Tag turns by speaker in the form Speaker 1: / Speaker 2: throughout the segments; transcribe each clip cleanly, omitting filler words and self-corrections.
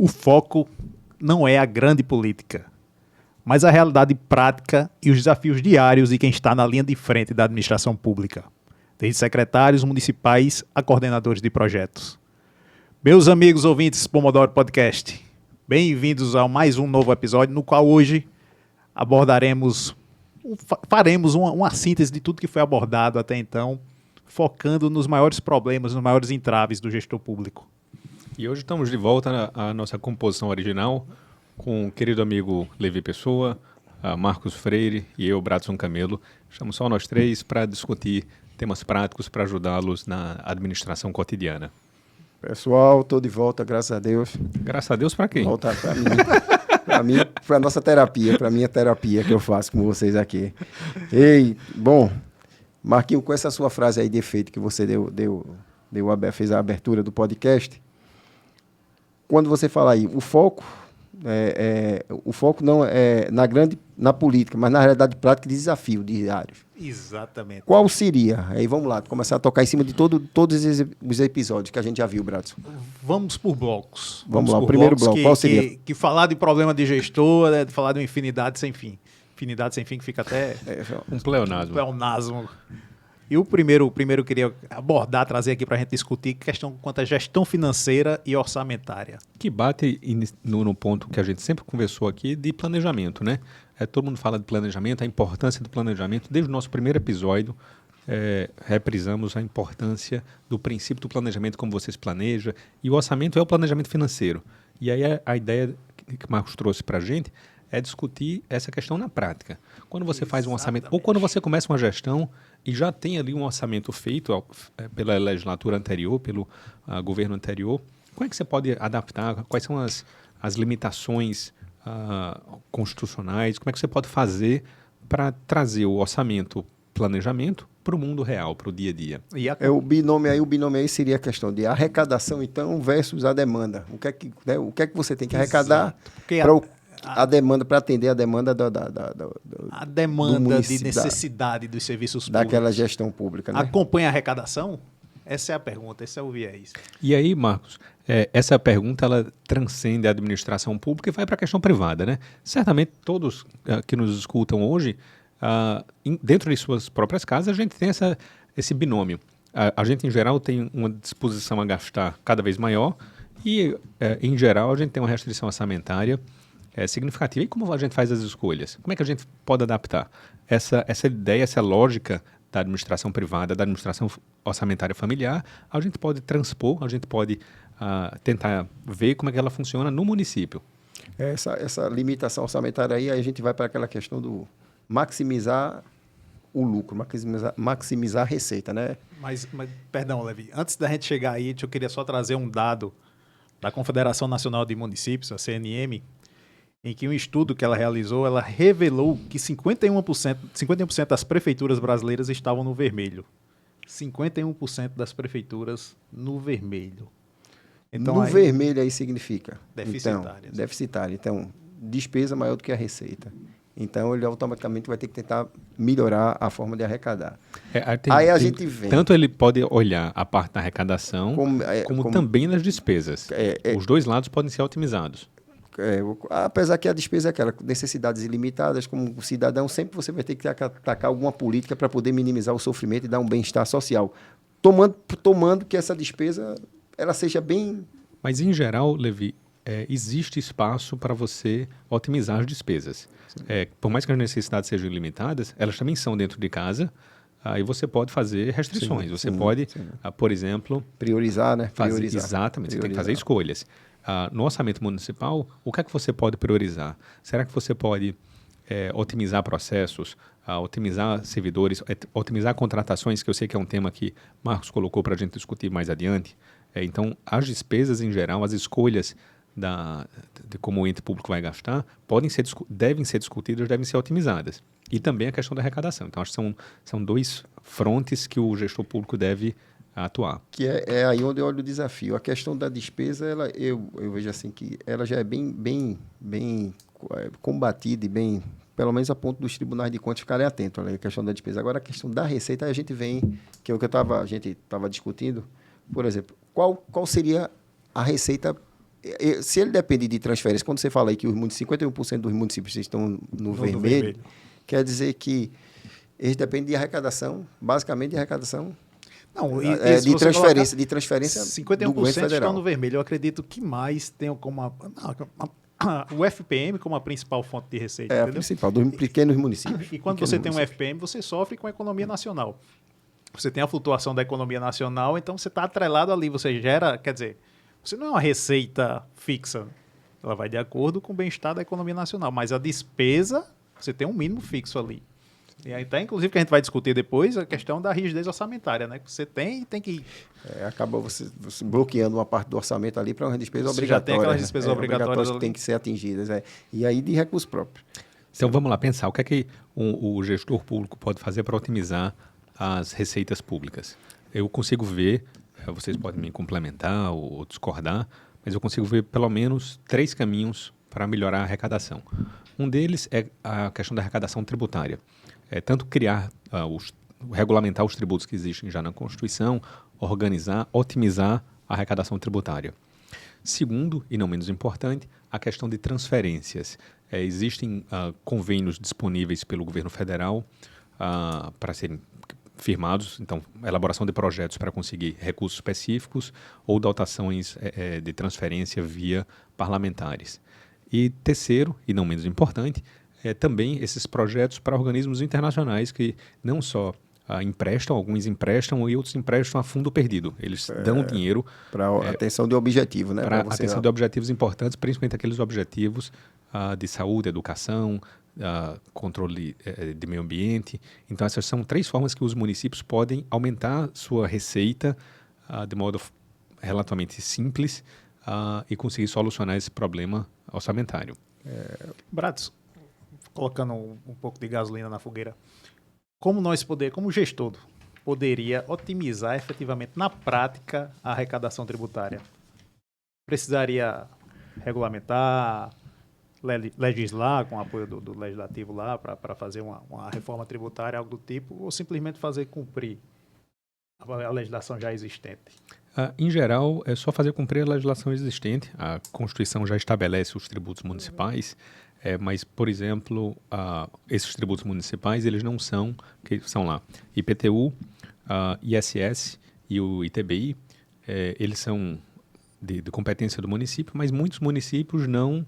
Speaker 1: O foco não é a grande política, mas a realidade prática e os desafios diários de quem está na linha de frente da administração pública, desde secretários municipais a coordenadores de projetos. Meus amigos ouvintes do Pomodoro Podcast, bem-vindos a mais um novo episódio, no qual hoje faremos uma síntese de tudo que foi abordado até então, focando nos maiores problemas, nos maiores entraves do gestor público.
Speaker 2: E hoje estamos de volta à nossa composição original com o querido amigo Levi Pessoa, Marcos Freire e eu, Bradson Camelo. Estamos só nós três para discutir temas práticos para ajudá-los na administração cotidiana.
Speaker 3: Pessoal, estou de volta, graças a Deus.
Speaker 2: Graças a Deus para quem?
Speaker 3: Voltar para mim. Para mim, para a nossa terapia, para a minha terapia que eu faço com vocês aqui. Bom, Marquinhos, com essa sua frase aí de efeito que você fez a abertura do podcast, quando você fala aí, o foco não é na política, mas na realidade prática de desafio diários.
Speaker 1: Exatamente.
Speaker 3: Qual seria? Aí vamos lá, começar a tocar em cima de todos os episódios que a gente já viu, Bradson.
Speaker 1: Vamos por blocos.
Speaker 3: Vamos lá, o primeiro bloco, qual seria?
Speaker 1: Que falar de problema de gestor é falar de uma infinidade sem fim. Infinidade sem fim que fica até...
Speaker 2: um pleonasmo.
Speaker 1: E o primeiro eu queria abordar, trazer aqui para a gente discutir questão quanto à gestão financeira e orçamentária.
Speaker 2: Que bate no ponto que a gente sempre conversou aqui de planejamento, né? Todo mundo fala de planejamento, a importância do planejamento. Desde o nosso primeiro episódio, reprisamos a importância do princípio do planejamento, como você se planeja. E o orçamento é o planejamento financeiro. E aí a ideia que o Marcos trouxe para a gente é discutir essa questão na prática. Quando você faz um orçamento, ou quando você começa uma gestão e já tem ali um orçamento feito pela legislatura anterior, pelo governo anterior, como é que você pode adaptar? Quais são as limitações constitucionais? Como é que você pode fazer para trazer o orçamento, planejamento, para o mundo real, para o dia a dia?
Speaker 3: O binômio aí seria a questão de arrecadação, então, versus a demanda. O que é que você tem que arrecadar para a demanda, para atender a demanda
Speaker 1: a demanda de necessidade dos serviços públicos.
Speaker 3: Daquela gestão pública, né?
Speaker 1: Acompanha a arrecadação? Essa é a pergunta, esse é o viés.
Speaker 2: E aí, Marcos, essa pergunta ela transcende a administração pública e vai para a questão privada, né? Certamente todos que nos escutam hoje, dentro de suas próprias casas, a gente tem esse binômio. A gente, em geral, tem uma disposição a gastar cada vez maior e, em geral, a gente tem uma restrição orçamentária significativa. E como a gente faz as escolhas? Como é que a gente pode adaptar essa ideia, essa lógica da administração privada, da administração orçamentária familiar? A gente pode transpor, a gente pode tentar ver como é que ela funciona no município.
Speaker 3: Essa limitação orçamentária aí, a gente vai para aquela questão do maximizar o lucro, maximizar a receita, né?
Speaker 1: Mas, perdão, Levi, antes da gente chegar aí, eu queria só trazer um dado da Confederação Nacional de Municípios, a CNM, em que um estudo que ela realizou, ela revelou que 51% das prefeituras brasileiras estavam no vermelho. 51% das prefeituras no vermelho.
Speaker 3: Então, no vermelho aí significa?
Speaker 1: Deficitárias.
Speaker 3: Deficitária. Então, despesa maior do que a receita. Então, ele automaticamente vai ter que tentar melhorar a forma de arrecadar. Aí a gente vem...
Speaker 2: Tanto ele pode olhar a parte da arrecadação, como também nas despesas. Os dois lados podem ser otimizados.
Speaker 3: Apesar que a despesa é aquela, necessidades ilimitadas, como cidadão, sempre você vai ter que atacar alguma política para poder minimizar o sofrimento e dar um bem-estar social. Tomando que essa despesa ela seja bem...
Speaker 2: Mas, em geral, Levi, existe espaço para você otimizar as despesas. Por mais que as necessidades sejam ilimitadas, elas também são dentro de casa, e você pode fazer restrições. Você pode, por exemplo...
Speaker 3: Priorizar, né?
Speaker 2: Exatamente, você tem que fazer escolhas. No orçamento municipal, o que é que você pode priorizar? Será que você pode otimizar processos, otimizar servidores, otimizar contratações, que eu sei que é um tema que Marcos colocou para a gente discutir mais adiante? Então, as despesas em geral, as escolhas de como o ente público vai gastar, devem ser discutidas, devem ser otimizadas. E também a questão da arrecadação. Então, acho que são dois frontes que o gestor público deve atuar.
Speaker 3: Que é aí onde eu olho o desafio. A questão da despesa, eu vejo assim que ela já é bem combatida e bem, pelo menos a ponto dos tribunais de contas ficarem atentos à questão da despesa. Agora, a questão da receita, a gente vem, que é o que a gente estava discutindo, por exemplo, qual seria a receita Se ele depende de transferência, quando você fala aí que 51% dos municípios estão no vermelho, quer dizer que eles dependem de arrecadação, basicamente de arrecadação.
Speaker 1: Não,
Speaker 3: de transferência
Speaker 1: 51%
Speaker 3: do governo federal.
Speaker 1: Estão no vermelho. Eu acredito que mais tenham como o FPM como a principal fonte de receita.
Speaker 3: A principal, dos pequenos municípios.
Speaker 1: E quando você tem um FPM, você sofre com a economia nacional. Você tem a flutuação da economia nacional, então você está atrelado ali, você gera, quer dizer, você não é uma receita fixa. Ela vai de acordo com o bem-estar da economia nacional, mas a despesa, você tem um mínimo fixo ali. E aí tá, inclusive, que a gente vai discutir depois, a questão da rigidez orçamentária, né? Que você tem e tem que...
Speaker 3: acaba você bloqueando uma parte do orçamento ali para uma despesa obrigatória.
Speaker 1: Já tem aquelas despesas obrigatórias
Speaker 3: que têm que ser atingidas. E aí de recurso próprio.
Speaker 2: Então vamos lá pensar, o que é que o gestor público pode fazer para otimizar as receitas públicas? Eu consigo ver, vocês podem me complementar ou discordar, mas eu consigo ver pelo menos 3 caminhos para melhorar a arrecadação. Um deles é a questão da arrecadação tributária. Tanto criar, regulamentar os tributos que existem já na Constituição, organizar, otimizar a arrecadação tributária. Segundo, e não menos importante, a questão de transferências. Existem convênios disponíveis pelo governo federal para serem firmados, então, elaboração de projetos para conseguir recursos específicos ou dotações de transferência via parlamentares. E terceiro, e não menos importante, também esses projetos para organismos internacionais que não só emprestam, alguns emprestam e outros emprestam a fundo perdido. Eles dão dinheiro
Speaker 3: para atenção de objetivo, né?
Speaker 2: Para atenção de objetivos importantes, principalmente aqueles objetivos de saúde, educação, controle de meio ambiente. Então, essas são 3 formas que os municípios podem aumentar sua receita de modo relativamente simples e conseguir solucionar esse problema orçamentário.
Speaker 1: Bratos, colocando um pouco de gasolina na fogueira, como gestor, poderia otimizar efetivamente na prática a arrecadação tributária? Precisaria regulamentar, legislar com o apoio do legislativo lá para fazer uma reforma tributária, algo do tipo, ou simplesmente fazer cumprir a legislação já existente?
Speaker 2: Em geral, é só fazer cumprir a legislação existente. A Constituição já estabelece os tributos municipais, mas, por exemplo, esses tributos municipais, eles não são, que são lá, IPTU, ISS e o ITBI, eles são de competência do município, mas muitos municípios não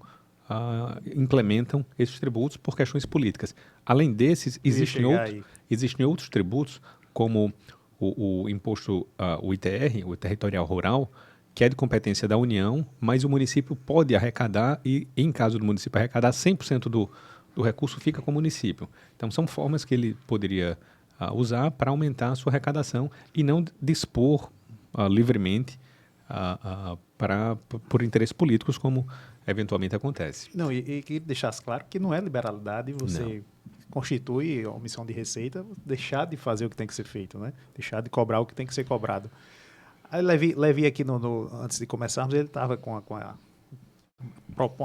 Speaker 2: implementam esses tributos por questões políticas. Além desses, existem outros tributos, como o imposto, o ITR, o territorial rural, que é de competência da União, mas o município pode arrecadar e, em caso do município arrecadar, 100% do recurso fica com o município. Então, são formas que ele poderia usar para aumentar a sua arrecadação e não dispor livremente por interesses políticos, como eventualmente acontece.
Speaker 1: Não, e que deixasse claro que não é liberalidade você constitui a omissão de receita, deixar de fazer o que tem que ser feito, né? Deixar de cobrar o que tem que ser cobrado. Aí Levi aqui, antes de começarmos, ele estava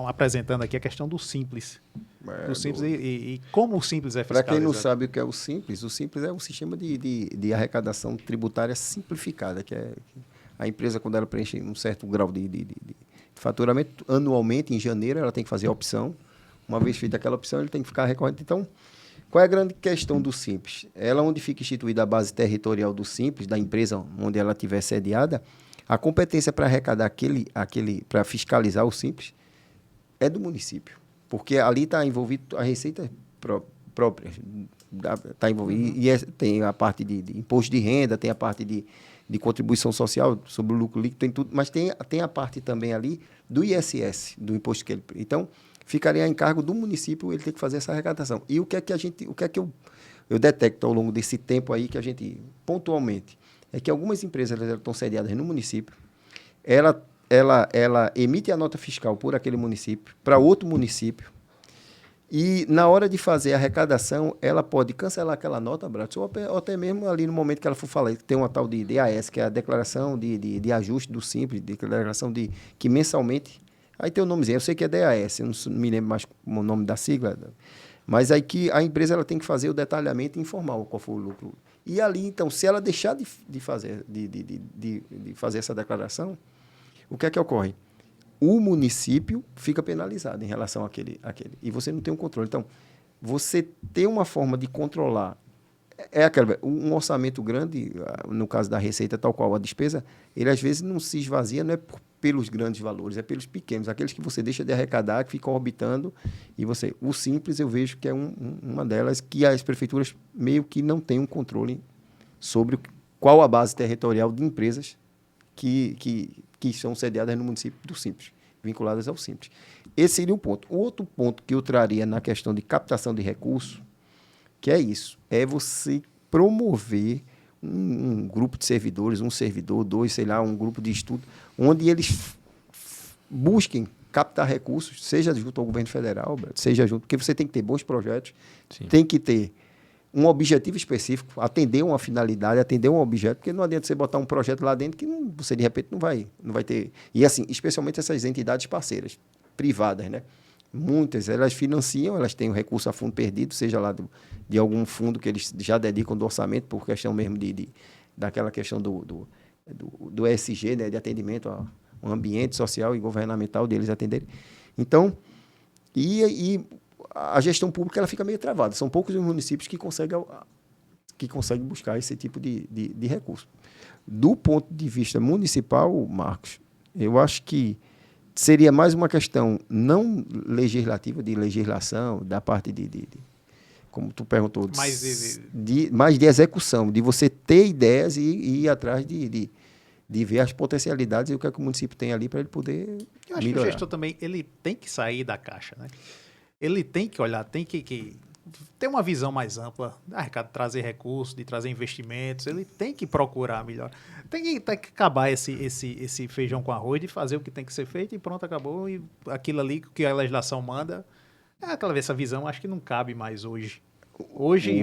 Speaker 1: apresentando aqui a questão do Simples. E como o Simples é fiscalizado.
Speaker 3: Para quem não sabe o que é o Simples é um sistema de arrecadação tributária simplificada, que é a empresa, quando ela preenche um certo grau de faturamento, anualmente, em janeiro, ela tem que fazer a opção. Uma vez feita aquela opção, ele tem que ficar recorrente. Então, qual é a grande questão do Simples? Ela, onde fica instituída a base territorial do Simples, da empresa onde ela estiver sediada, a competência para arrecadar para fiscalizar o Simples é do município. Porque ali está envolvido a receita própria. Está envolvido. E tem a parte de imposto de renda, tem a parte de contribuição social sobre o lucro líquido, tem tudo, mas tem a parte também ali do ISS, do imposto que ele... Então, ficaria a encargo do município ele ter que fazer essa arrecadação. E o que é que eu detecto ao longo desse tempo aí que a gente, pontualmente, é que algumas empresas elas estão sediadas no município, ela emite a nota fiscal por aquele município, para outro município, e na hora de fazer a arrecadação, ela pode cancelar aquela nota, Bratos, ou até mesmo ali no momento que ela for falar, tem uma tal de DAS, que é a declaração de ajuste do Simples, declaração que mensalmente... Aí tem o nomezinho, eu sei que é DAS, eu não me lembro mais o nome da sigla, mas aí que a empresa ela tem que fazer o detalhamento e informar qual foi o lucro. E ali, então, se ela deixar de fazer essa declaração, o que é que ocorre? o município fica penalizado em relação àquele. E você não tem um controle. Então, você ter uma forma de controlar um orçamento grande, no caso da receita, tal qual a despesa, ele às vezes não se esvazia, não é pelos grandes valores, é pelos pequenos, aqueles que você deixa de arrecadar, que ficam orbitando, e o simples eu vejo que é uma delas que as prefeituras meio que não têm um controle sobre qual a base territorial de empresas que são sediadas no município do Simples, vinculadas ao Simples. Esse seria um ponto. O outro ponto que eu traria na questão de captação de recursos, que é isso, é você promover um grupo de servidores, um servidor, dois, sei lá, um grupo de estudo, onde eles busquem captar recursos, seja junto ao governo federal, seja junto, porque você tem que ter bons projetos,
Speaker 2: Sim.
Speaker 3: tem que ter um objetivo específico, atender uma finalidade, atender um objeto, porque não adianta você botar um projeto lá dentro que você, de repente, não vai ter. E, assim, especialmente essas entidades parceiras, privadas, né? Muitas, elas financiam, elas têm o recurso a fundo perdido, seja lá de algum fundo que eles já dedicam do orçamento, por questão mesmo daquela questão do ESG, né? De atendimento ao ambiente social e governamental deles atenderem. Então, a gestão pública ela fica meio travada. São poucos os municípios que conseguem buscar esse tipo de recurso. Do ponto de vista municipal, Marcos, eu acho que seria mais uma questão não legislativa, de legislação, da parte como tu perguntou, mais de execução, de você ter ideias e ir atrás de ver as potencialidades e o que é que o município tem ali para ele poder
Speaker 1: Eu acho
Speaker 3: melhorar.
Speaker 1: que o gestor também ele tem que sair da caixa, né? Ele tem que olhar, tem que ter uma visão mais ampla, de trazer recursos, de trazer investimentos, ele tem que procurar melhor. Tem que acabar esse feijão com arroz, de fazer o que tem que ser feito e pronto, acabou. E aquilo ali que a legislação manda, essa visão acho que não cabe mais hoje. Hoje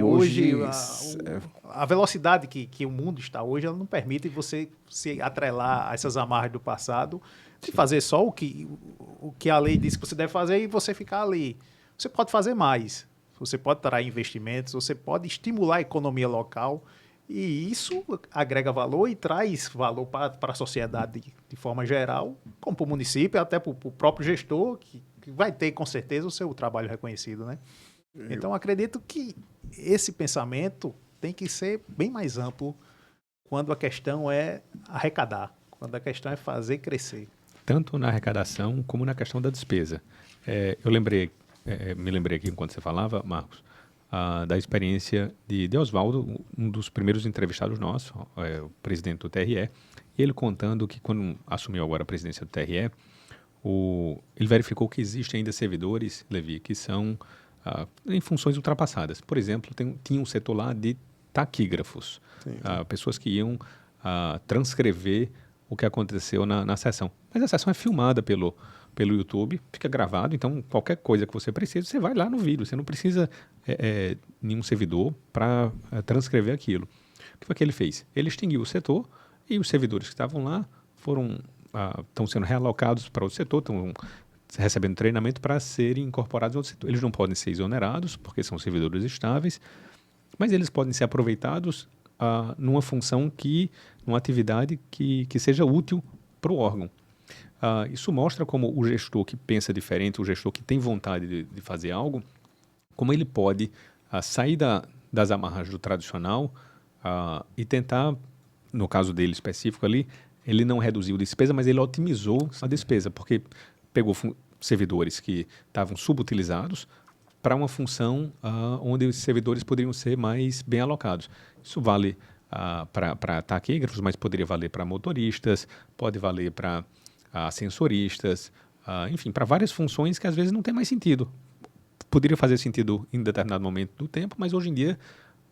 Speaker 1: a velocidade que o mundo está hoje, ela não permite você se atrelar a essas amarras do passado, de fazer só o que a lei diz que você deve fazer e você ficar ali. Você pode fazer mais. Você pode trazer investimentos, você pode estimular a economia local e isso agrega valor e traz valor para a sociedade de forma geral, como para o município, até para o próprio gestor, que vai ter com certeza o seu trabalho reconhecido, né? Então, acredito que esse pensamento tem que ser bem mais amplo quando a questão é arrecadar, quando a questão é fazer crescer.
Speaker 2: Tanto na arrecadação como na questão da despesa. Me lembrei aqui, enquanto você falava, Marcos, da experiência de Oswaldo, um dos primeiros entrevistados nossos, o presidente do TRE, e ele contando que quando assumiu agora a presidência do TRE, ele verificou que existem ainda servidores, Levi, que são em funções ultrapassadas. Por exemplo, tinha um setor lá de taquígrafos, pessoas que iam transcrever o que aconteceu na sessão. Mas a sessão é filmada pelo YouTube, fica gravado, então qualquer coisa que você precisa, você vai lá no vídeo, você não precisa nenhum servidor para transcrever aquilo. O que foi que ele fez? Ele extinguiu o setor e os servidores que estavam lá estão sendo realocados para outro setor, estão recebendo treinamento para serem incorporados em outro setor. Eles não podem ser exonerados, porque são servidores estáveis, mas eles podem ser aproveitados numa função numa atividade que seja útil para o órgão. Isso mostra como o gestor que pensa diferente, o gestor que tem vontade de fazer algo, como ele pode sair das amarras do tradicional e tentar, no caso dele específico ali, ele não reduziu a despesa, mas ele otimizou a despesa, porque pegou servidores que estavam subutilizados para uma função onde os servidores poderiam ser mais bem alocados. Isso vale para taquígrafos, mas poderia valer para motoristas, pode valer para sensoristas, enfim, para várias funções que às vezes não tem mais sentido. Poderia fazer sentido em determinado momento do tempo, mas hoje em dia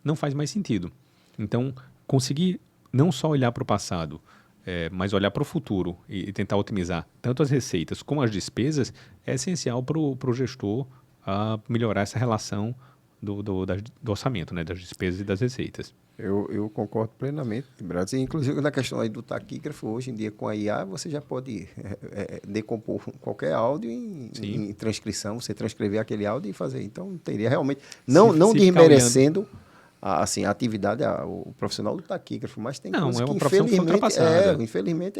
Speaker 2: não faz mais sentido. Então, conseguir não só olhar para o passado, mas olhar para o futuro e tentar otimizar tanto as receitas como as despesas é essencial para o gestor melhorar essa relação do orçamento, né, das despesas e das receitas.
Speaker 3: Eu concordo plenamente, Brasil. Inclusive, na questão aí do taquígrafo, hoje em dia, com a IA, você já pode decompor qualquer áudio em transcrição, você transcrever aquele áudio e fazer. Então, teria realmente... Não desmerecendo a atividade, o profissional do taquígrafo, mas tem coisas que,
Speaker 2: profissão ultrapassada.
Speaker 3: Infelizmente,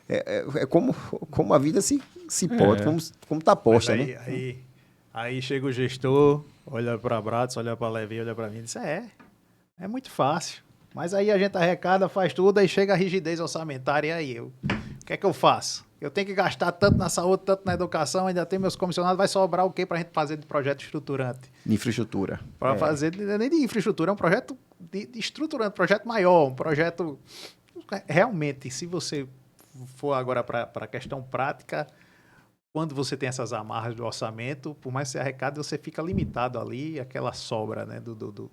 Speaker 3: É como a vida se pode, como está posta,
Speaker 1: Mas
Speaker 3: né?
Speaker 1: aí chega o gestor, olha para Bratis, olha para Levi, olha para mim e diz, é muito fácil. Mas aí a gente arrecada, faz tudo, aí chega a rigidez orçamentária, e aí o que é que eu faço? Eu tenho que gastar tanto na saúde, tanto na educação, ainda tem meus comissionados, vai sobrar o quê para a gente fazer de projeto estruturante?
Speaker 3: De infraestrutura.
Speaker 1: Para fazer, nem de infraestrutura, é um projeto de estruturante, projeto maior, um projeto... Realmente, se você for agora para a questão prática, quando você tem essas amarras do orçamento, por mais que você arrecade, você fica limitado ali, aquela sobra, né, do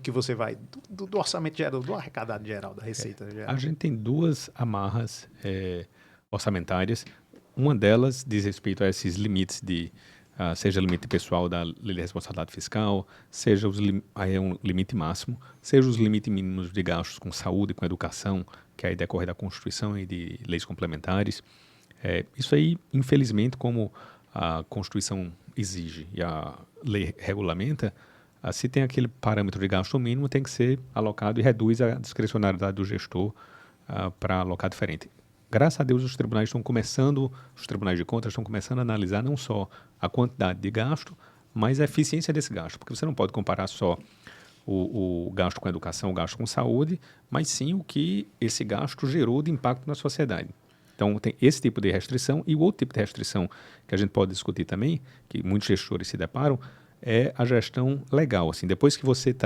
Speaker 1: que você vai, do orçamento geral, do arrecadado geral, da receita geral.
Speaker 2: A gente tem duas amarras orçamentárias. Uma delas diz respeito a esses limites seja limite pessoal da lei de responsabilidade fiscal, seja aí é um limite máximo, seja os limites mínimos de gastos com saúde, com educação, que aí decorre da Constituição e de leis complementares. Isso aí, infelizmente, como a Constituição exige e a lei regulamenta, se tem aquele parâmetro de gasto mínimo, tem que ser alocado e reduz a discricionariedade do gestor para alocar diferente. Graças a Deus, os tribunais de contas estão começando a analisar não só a quantidade de gasto, mas a eficiência desse gasto, porque você não pode comparar só o gasto com educação, o gasto com saúde, mas sim o que esse gasto gerou de impacto na sociedade. Então, tem esse tipo de restrição e o outro tipo de restrição que a gente pode discutir também, que muitos gestores se deparam, é a gestão legal. Assim, depois que você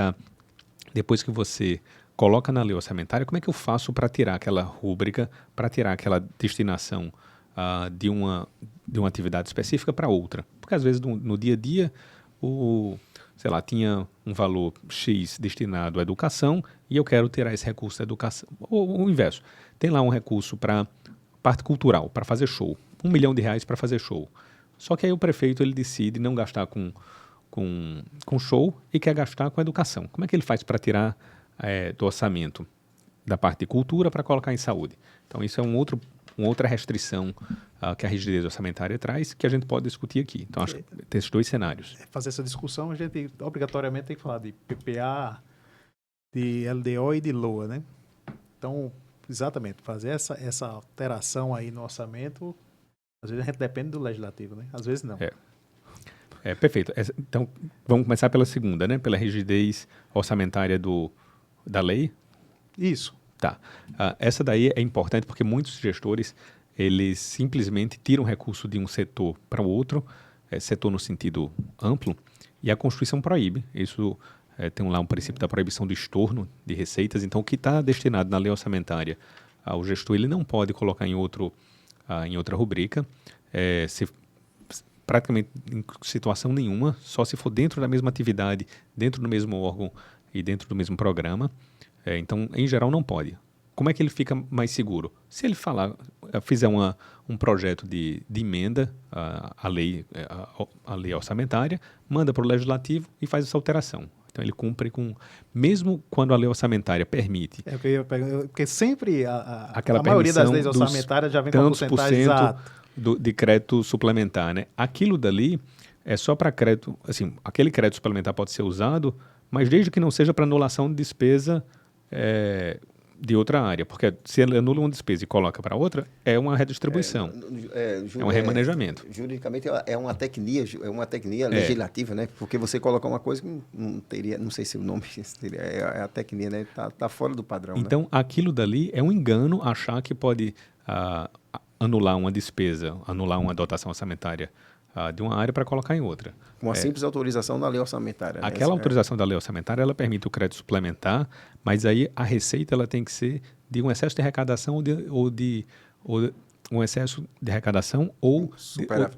Speaker 2: coloca na lei orçamentária, como é que eu faço para tirar aquela rúbrica, para tirar aquela destinação de uma atividade específica para outra? Porque às vezes no dia a dia, sei lá, tinha um valor X destinado à educação e eu quero tirar esse recurso da educação. Ou o inverso, tem lá um recurso para parte cultural, para fazer show. R$1 milhão para fazer show. Só que aí o prefeito ele decide não gastar com show e quer gastar com educação. Como é que ele faz para tirar do orçamento da parte de cultura para colocar em saúde? Então, isso é uma outra restrição que a rigidez orçamentária traz, que a gente pode discutir aqui. Então, acho que tem esses dois cenários.
Speaker 1: Fazer essa discussão, a gente obrigatoriamente tem que falar de PPA, de LDO e de LOA, né? Então, exatamente, fazer essa alteração aí no orçamento, às vezes a gente depende do legislativo, né? Às vezes não.
Speaker 2: Perfeito. Então, vamos começar pela segunda, né? Pela rigidez orçamentária da lei.
Speaker 1: Isso.
Speaker 2: Tá. Essa daí é importante porque muitos gestores, eles simplesmente tiram recurso de um setor para o outro, setor no sentido amplo, e a Constituição proíbe. Isso tem lá um princípio da proibição do estorno de receitas. Então, o que está destinado na lei orçamentária ao gestor, ele não pode colocar em outra rubrica. Praticamente em situação nenhuma, só se for dentro da mesma atividade, dentro do mesmo órgão e dentro do mesmo programa. Então, em geral, não pode. Como é que ele fica mais seguro? Se ele fizer um projeto de emenda à lei orçamentária, manda para o legislativo e faz essa alteração. Então, ele cumpre mesmo quando a lei orçamentária permite.
Speaker 1: Porque sempre a
Speaker 2: maioria
Speaker 1: das leis orçamentárias já vem com a porcentagem exata.
Speaker 2: De crédito suplementar, né? Aquilo dali é só para crédito, assim, aquele crédito suplementar pode ser usado, mas desde que não seja para anulação de despesa de outra área, porque se ele anula uma despesa e coloca para outra, é uma redistribuição, é um remanejamento.
Speaker 3: Juridicamente é uma tecnia legislativa, né? Porque você coloca uma coisa que não teria, não sei se o nome seria, é a tecnia, né? Tá fora do padrão.
Speaker 2: Então,
Speaker 3: né?
Speaker 2: Aquilo dali é um engano achar que pode anular uma despesa, anular uma dotação orçamentária de uma área para colocar em outra.
Speaker 3: Uma simples autorização da lei orçamentária.
Speaker 2: Aquela autorização da lei orçamentária, ela permite o crédito suplementar, mas aí a receita ela tem que ser de um excesso de arrecadação ou um excesso de arrecadação ou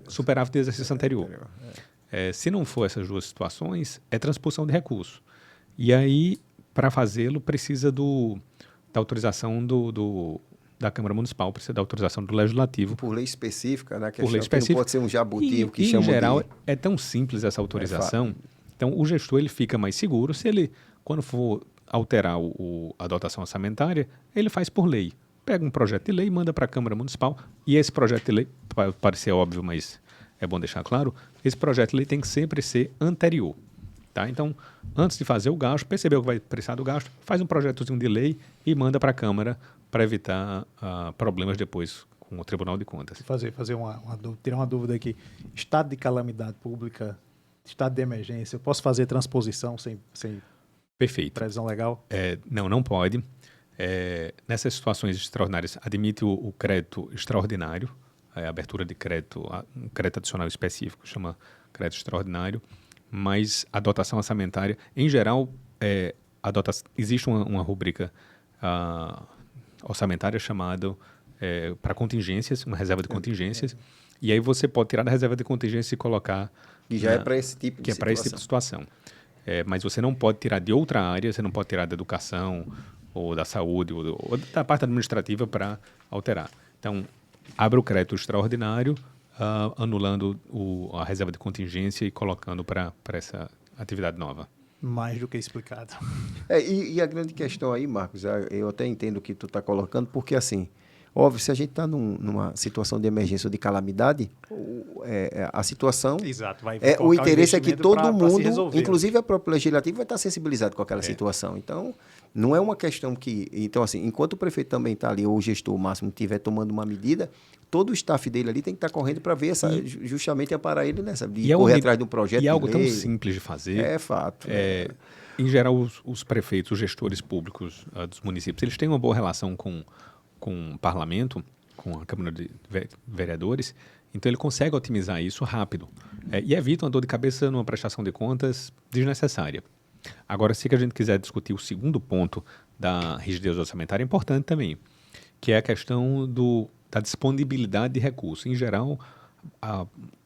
Speaker 2: superávit de exercício anterior. Se não for essas duas situações, é transposição de recurso. E aí, para fazê-lo, precisa da autorização da Câmara Municipal, precisa da autorização do Legislativo.
Speaker 3: Por lei específica, né?
Speaker 2: Por lei específica.
Speaker 3: Não pode ser um jabuti, que
Speaker 2: chamam em geral, é tão simples essa autorização. Então, o gestor ele fica mais seguro se ele, quando for alterar a dotação orçamentária, ele faz por lei. Pega um projeto de lei, manda para a Câmara Municipal, e esse projeto de lei, pode parecer óbvio, mas é bom deixar claro, esse projeto de lei tem que sempre ser anterior. Tá? Então, antes de fazer o gasto, percebeu que vai precisar do gasto, faz um projetozinho de lei e manda para a Câmara para evitar problemas depois com o Tribunal de Contas.
Speaker 1: Tirar uma dúvida aqui. Estado de calamidade pública, estado de emergência, eu posso fazer transposição sem
Speaker 2: Perfeito.
Speaker 1: previsão legal?
Speaker 2: Não pode. Nessas situações extraordinárias, admite o crédito extraordinário, a abertura de crédito, um crédito adicional específico, chama crédito extraordinário, mas a dotação orçamentária, em geral, existe uma rubrica orçamentária chamada para contingências, uma reserva de contingências, e aí você pode tirar da reserva de contingências e colocar...
Speaker 3: Que já é para esse tipo de situação.
Speaker 2: Que é para esse tipo de situação. Mas você não pode tirar de outra área, você não pode tirar da educação, ou da saúde, ou da parte administrativa para alterar. Então, abre o crédito extraordinário, anulando a reserva de contingência e colocando para essa atividade nova.
Speaker 1: Mais do que explicado.
Speaker 3: E a grande questão aí, Marcos, eu até entendo o que tu está colocando, porque assim, óbvio, se a gente está numa situação de emergência ou de calamidade, a situação...
Speaker 1: Exato,
Speaker 3: o interesse é que todo mundo,
Speaker 1: inclusive
Speaker 3: a própria legislativa, vai estar sensibilizado com aquela situação. Então, não é uma questão que... Então, assim, enquanto o prefeito também está ali, ou o gestor máximo estiver tomando uma medida, todo o staff dele ali tem que estar correndo para ver justamente amparar ele nessa, de correr atrás de um projeto.
Speaker 2: E é algo tão simples de fazer.
Speaker 3: É fato.
Speaker 2: Em geral, os prefeitos, os gestores públicos dos municípios, eles têm uma boa relação com o parlamento, com a Câmara de Vereadores, então ele consegue otimizar isso rápido e evita uma dor de cabeça numa prestação de contas desnecessária. Agora, se a gente quiser discutir o segundo ponto da rigidez orçamentária, é importante também, que é a questão da disponibilidade de recursos. Em geral,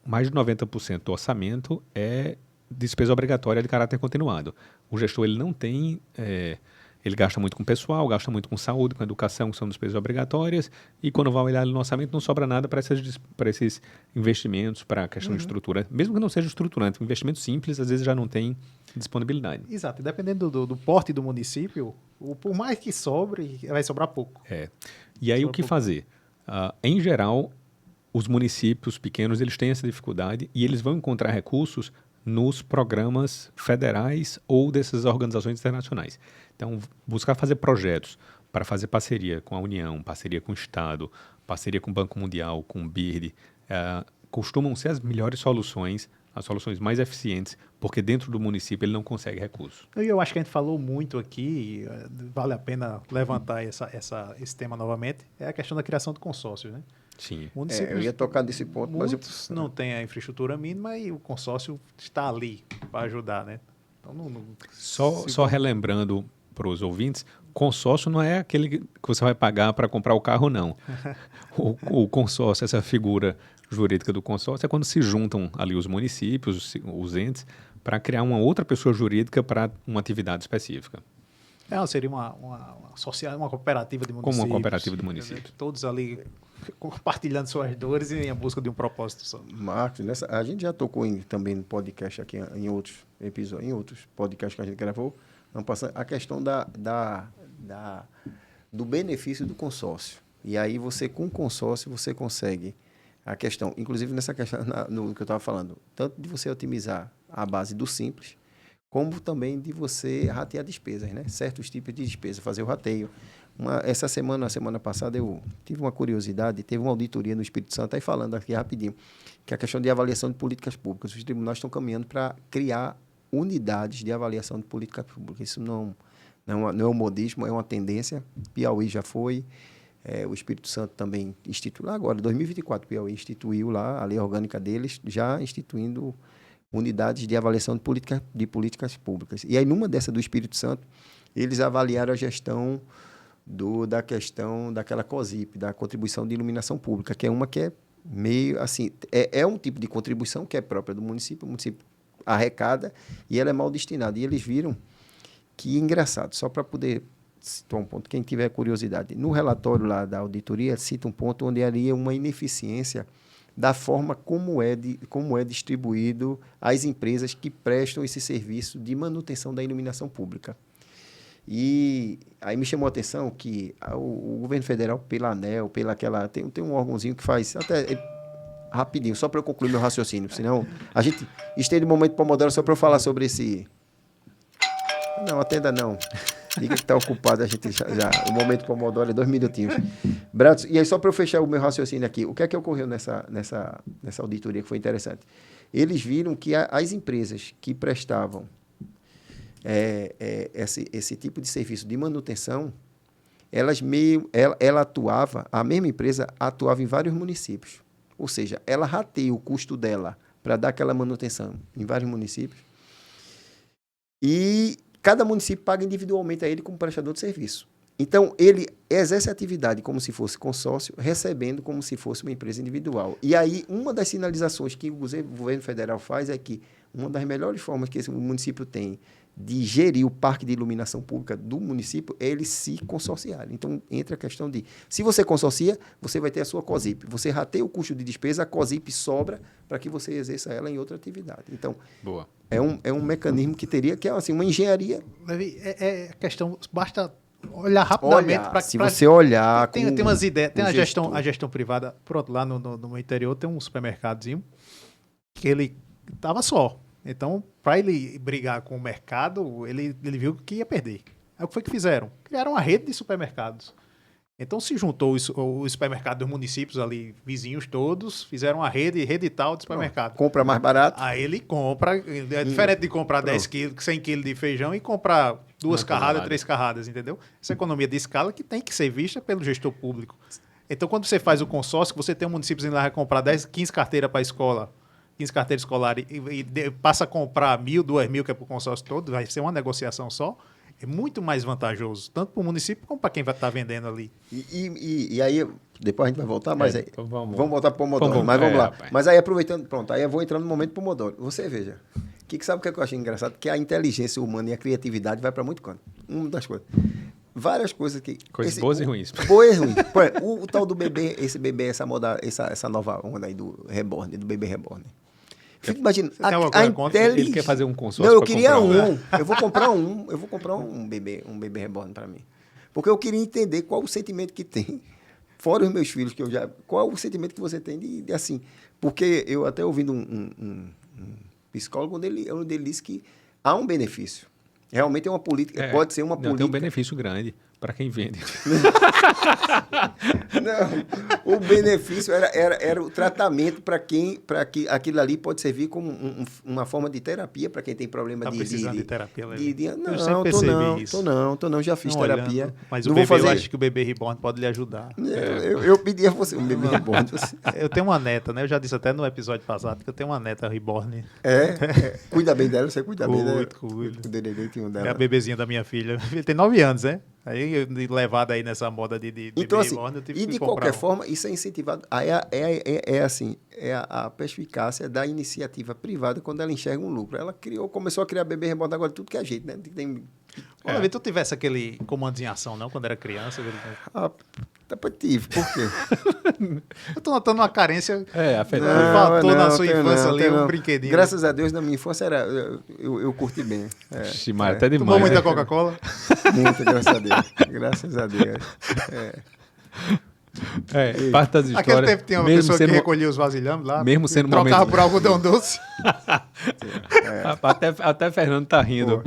Speaker 2: mais de 90% do orçamento é despesa obrigatória de caráter continuado. O gestor ele não tem... Ele gasta muito com pessoal, gasta muito com saúde, com educação, que são despesas obrigatórias, e quando vai olhar no orçamento não sobra nada para esses investimentos, para a questão de estrutura. Mesmo que não seja estruturante, um investimento simples, às vezes já não tem disponibilidade.
Speaker 1: Exato, e dependendo do porte do município, por mais que sobre, vai sobrar pouco.
Speaker 2: E aí o que fazer? Em geral, os municípios pequenos eles têm essa dificuldade e eles vão encontrar recursos nos programas federais ou dessas organizações internacionais. Então, buscar fazer projetos para fazer parceria com a União, parceria com o Estado, parceria com o Banco Mundial, com o BIRD, costumam ser as melhores soluções, as soluções mais eficientes, porque dentro do município ele não consegue recursos.
Speaker 1: Eu acho que a gente falou muito aqui, vale a pena levantar esse tema novamente, é a questão da criação de consórcios, né?
Speaker 2: Sim.
Speaker 3: Eu ia tocar nesse ponto,
Speaker 1: muitos não têm a infraestrutura mínima e o consórcio está ali para ajudar, né? Então,
Speaker 2: Só relembrando para os ouvintes, consórcio não é aquele que você vai pagar para comprar o carro, não. O consórcio, essa figura jurídica do consórcio, é quando se juntam ali os municípios, os entes, para criar uma outra pessoa jurídica para uma atividade específica.
Speaker 1: Seria uma cooperativa de municípios.
Speaker 2: Como uma cooperativa de municípios.
Speaker 1: Todos ali compartilhando suas dores e em busca de um propósito só.
Speaker 3: Marcos, a gente já tocou também no podcast aqui, em outros episódios, em outros podcasts que a gente gravou, a questão do benefício do consórcio. E aí com o consórcio você consegue a questão, inclusive nessa questão no que eu estava falando, tanto de você otimizar a base do simples, como também de você ratear despesas, né? Certos tipos de despesas, fazer o rateio. A semana passada, eu tive uma curiosidade, teve uma auditoria no Espírito Santo, aí falando aqui rapidinho, que é a questão de avaliação de políticas públicas. Os tribunais estão caminhando para criar unidades de avaliação de políticas públicas. Isso não é um modismo, é uma tendência. Piauí já foi, o Espírito Santo também instituiu, agora, em 2024, Piauí instituiu lá a lei orgânica deles, já instituindo unidades de avaliação de políticas públicas. E aí, numa dessa do Espírito Santo, eles avaliaram a gestão da questão daquela COSIP, da contribuição de iluminação pública, que é uma que é meio assim, é um tipo de contribuição que é própria do município, o município arrecada e ela é mal destinada. E eles viram que, engraçado, só para poder citar um ponto, quem tiver curiosidade, no relatório lá da auditoria, cita um ponto onde ali é uma ineficiência da forma como é distribuído às empresas que prestam esse serviço de manutenção da iluminação pública. E aí me chamou a atenção que o governo federal, pela ANEEL, tem um órgãozinho que faz, até rapidinho, só para eu concluir meu raciocínio, senão a gente estende o momento pomodoro só para eu falar sobre esse... Não, atenda não. Diga que está ocupado, a gente o momento Pomodoro é 2 minutinhos. Bratos, e aí só para eu fechar o meu raciocínio aqui, o que é que ocorreu nessa auditoria que foi interessante? Eles viram que as empresas que prestavam esse tipo de serviço de manutenção, ela atuava, a mesma empresa atuava em vários municípios. Ou seja, ela rateia o custo dela para dar aquela manutenção em vários municípios. E cada município paga individualmente a ele como prestador de serviço. Então, ele exerce a atividade como se fosse consórcio, recebendo como se fosse uma empresa individual. E aí, uma das sinalizações que o governo federal faz é que uma das melhores formas que esse município tem de gerir o parque de iluminação pública do município é ele se consorciar. Então, entra a questão de, se você consorcia, você vai ter a sua COSIP. Você rateia o custo de despesa, a COSIP sobra para que você exerça ela em outra atividade. Então,
Speaker 2: boa.
Speaker 3: É um mecanismo que teria, que é assim, uma engenharia.
Speaker 1: É questão, basta olhar rapidamente.
Speaker 3: Se você olhar...
Speaker 1: Tem umas ideias, tem a gestão privada, pronto, lá no meu interior tem um supermercadozinho que ele estava só. Então, para ele brigar com o mercado, ele viu que ia perder. Aí o que foi que fizeram? Criaram uma rede de supermercados. Então se juntou o supermercado dos municípios ali, vizinhos todos, fizeram uma rede tal de supermercado.
Speaker 3: Compra mais barato.
Speaker 1: Aí ele compra, é diferente de comprar 10 quilos, 100 quilos de feijão e comprar 2 carradas, 3 carradas, entendeu? Essa economia de escala que tem que ser vista pelo gestor público. Então quando você faz o consórcio, você tem um município que vai comprar 15 carteiras para a escola, 15 carteiras escolares e passa a comprar 1.000, 2.000, que é para o consórcio todo, vai ser uma negociação só. É muito mais vantajoso, tanto para o município como para quem vai estar vendendo ali.
Speaker 3: E aí, depois a gente vai voltar, mas aí, vamos voltar para o Pomodoro, mas vamos lá.
Speaker 2: Rapaz.
Speaker 3: Mas aí, aproveitando, pronto, aí eu vou entrando no momento Pomodoro. Você veja, sabe o que eu achei engraçado? Que a inteligência humana e a criatividade vai para muito canto. Uma das coisas. Várias coisas que...
Speaker 2: Coisas boas e ruins.
Speaker 3: Boas e ruins. Por exemplo, o tal do bebê, essa nova onda aí do Reborn, do bebê Reborn. Fico imaginando,
Speaker 2: ele quer fazer um consórcio.
Speaker 3: Não, eu queria eu vou comprar um bebê reborn para mim. Porque eu queria entender qual o sentimento que tem, fora os meus filhos, qual o sentimento que você tem de assim, porque eu até ouvindo um psicólogo, onde ele disse que há um benefício. Realmente é uma política, pode ser uma política.
Speaker 2: Tem um benefício grande para quem vende.
Speaker 3: Não, o benefício era o tratamento para que aquilo ali pode servir como uma forma de terapia para quem tem problema
Speaker 1: precisando de terapia,
Speaker 3: Não, já fiz terapia.
Speaker 1: Olhando, mas eu acho que o bebê reborn pode lhe ajudar.
Speaker 3: Eu pedi a você um bebê reborn.
Speaker 1: Eu tenho uma neta, né? Eu já disse até no episódio passado que eu tenho uma neta reborn.
Speaker 3: Cuida bem dela, você cuida bem dela.
Speaker 1: Cuido.
Speaker 3: Dela.
Speaker 1: É a bebezinha da minha filha. Ele tem 9 anos, né? Aí, levado aí nessa moda de
Speaker 3: então,
Speaker 1: bebê
Speaker 3: assim,
Speaker 1: reborn, eu tive
Speaker 3: e
Speaker 1: que
Speaker 3: de
Speaker 1: comprar
Speaker 3: qualquer forma, isso é incentivado. É a perspicácia da iniciativa privada quando ela enxerga um lucro. Ela começou a criar bebê reborn agora de tudo que é jeito, né?
Speaker 1: Olha, tu tivesse aquele comandos em ação, não? Quando era criança?
Speaker 3: Depois tive. Por quê?
Speaker 1: Eu tô notando uma carência.
Speaker 2: Afetada.
Speaker 1: Faltou na sua infância ali um brinquedinho.
Speaker 3: Graças a Deus, na minha infância eu curti bem.
Speaker 2: Até demais.
Speaker 1: Tomou muita Coca-Cola?
Speaker 3: Muito, graças a Deus. Graças a Deus.
Speaker 2: Parte das histórias.
Speaker 1: Aquele tempo tinha uma pessoa que recolhia os vasilhames lá.
Speaker 2: Mesmo sendo
Speaker 1: trocava por algodão doce.
Speaker 2: Até Fernando tá rindo.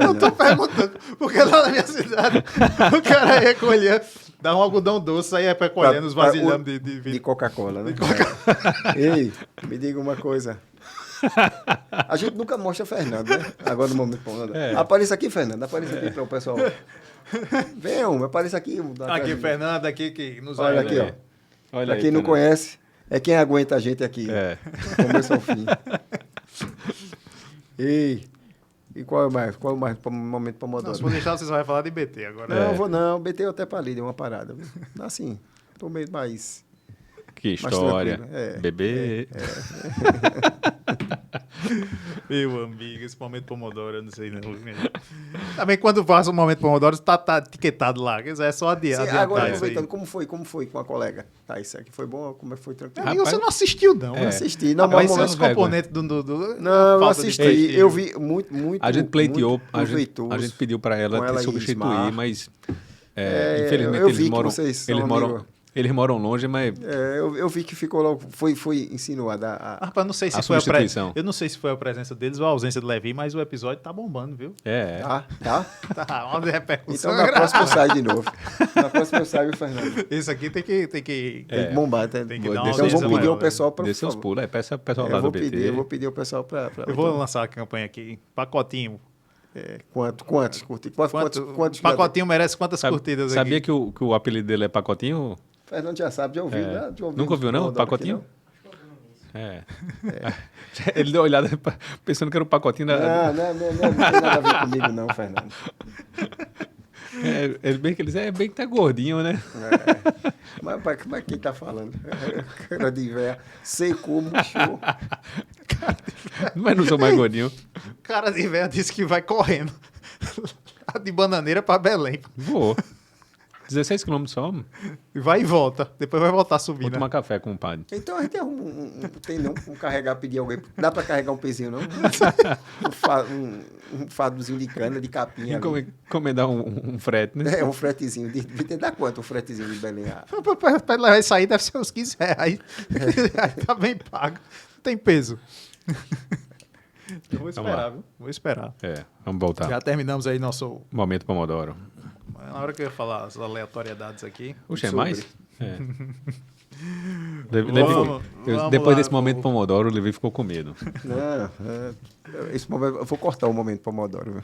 Speaker 1: Eu tô perguntando, porque lá na minha cidade o cara recolhia, dava um algodão doce, aí ia recolhendo os vasilhames
Speaker 3: de Coca-Cola, né? Ei, me diga uma coisa. A gente nunca mostra Fernando, né? Agora no momento. Apareça aqui, Fernando. Apareça aqui para o pessoal. Venham, apareça aqui.
Speaker 1: Aqui, Fernando, aqui que nos
Speaker 3: olha aqui, ó. Olha pra quem não conhece, é quem aguenta a gente aqui. Do começo ao fim. Ei, e qual é o mais momento Pomodoro?
Speaker 1: Se for deixar, vocês vão falar de BT agora.
Speaker 3: Não, vou não. BT eu até parei, deu uma parada. Assim, tô meio mais...
Speaker 2: Que história. Bebê.
Speaker 1: Meu amigo, esse momento Pomodoro, eu não sei não. Também quando passa o momento Pomodoro, tá etiquetado lá. É só adiantar.
Speaker 3: Agora, aproveitando, como foi com a colega? Tá, isso aqui foi bom? Como foi tranquilo?
Speaker 1: Amigo, você não assistiu, não.
Speaker 3: Eu assisti. Não,
Speaker 1: mas esse componente do...
Speaker 3: Não, eu assisti. Eu vi muito...
Speaker 2: A gente pleiteou, a gente pediu para ela substituir, mas... infelizmente, Eles moram longe, mas
Speaker 3: Eu vi que ficou logo. Foi insinuada
Speaker 1: Rapaz, eu não sei se
Speaker 2: A
Speaker 1: foi a
Speaker 2: substituição.
Speaker 1: Eu não sei se foi a presença deles ou a ausência do Levi, mas o episódio tá bombando, viu?
Speaker 3: Tá?
Speaker 1: Tá, uma repercussão.
Speaker 3: Então na próxima eu saio de novo. Na próxima eu saio, Fernando.
Speaker 1: Isso aqui tem que
Speaker 3: Tem que bombar. Tem
Speaker 1: que
Speaker 3: que
Speaker 1: dar uma
Speaker 3: então vou
Speaker 1: audiência
Speaker 3: pedir
Speaker 1: maior,
Speaker 3: ao pessoal para.
Speaker 2: descer os pulos. Peça o pessoal lá
Speaker 3: Eu
Speaker 2: do
Speaker 3: vou
Speaker 2: BT.
Speaker 3: pedir, eu vou pedir ao pessoal para.
Speaker 1: Eu vou lançar a campanha aqui. Pacotinho.
Speaker 3: Quantos curtidos? Quantos
Speaker 1: Pacotinho merece quantas curtidas
Speaker 2: Sabia
Speaker 1: aqui?
Speaker 2: que o apelido dele é Pacotinho?
Speaker 3: Fernando já sabe, já ouviu, né? Já
Speaker 2: Nunca ouviu, não?
Speaker 3: Pomodoro
Speaker 2: Pacotinho?
Speaker 3: aqui,
Speaker 2: É. Ele deu uma olhada pensando que era o pacotinho da.
Speaker 3: não tem nada a ver comigo, não, Fernando.
Speaker 2: Ele bem que tá gordinho, né?
Speaker 3: Mas quem tá falando? Cara de véia, secou, murchou.
Speaker 2: Mas não sou mais gordinho.
Speaker 1: Cara de velho disse que vai correndo. De Bananeira pra Belém.
Speaker 2: Vou. 16 quilômetros só. Vou
Speaker 1: E vai e volta. Depois vai voltar subindo.
Speaker 2: tomar café com o padre.
Speaker 3: Então a gente arruma tem não, carregar, pedir alguém. Dá pra carregar um pezinho, não? Um fadozinho de cana, de capinha.
Speaker 2: Encomendar um frete, né?
Speaker 3: Um fretezinho. Dá quanto um fretezinho de Belém?
Speaker 1: Pra ele levar isso aí deve ser uns 15 reais. Tá bem pago. Não tem peso. Eu vou esperar, viu? Vou esperar.
Speaker 2: Vamos voltar.
Speaker 1: Já terminamos aí nosso...
Speaker 2: Momento Pomodoro.
Speaker 1: Na hora que eu ia falar as aleatoriedades aqui...
Speaker 2: Puxa, é
Speaker 3: Sobre.
Speaker 2: mais?
Speaker 1: Vamos
Speaker 2: Depois
Speaker 1: lá,
Speaker 2: desse momento Pomodoro, o Levi ficou com medo.
Speaker 3: Não, esse momento, eu vou cortar o momento Pomodoro. Viu?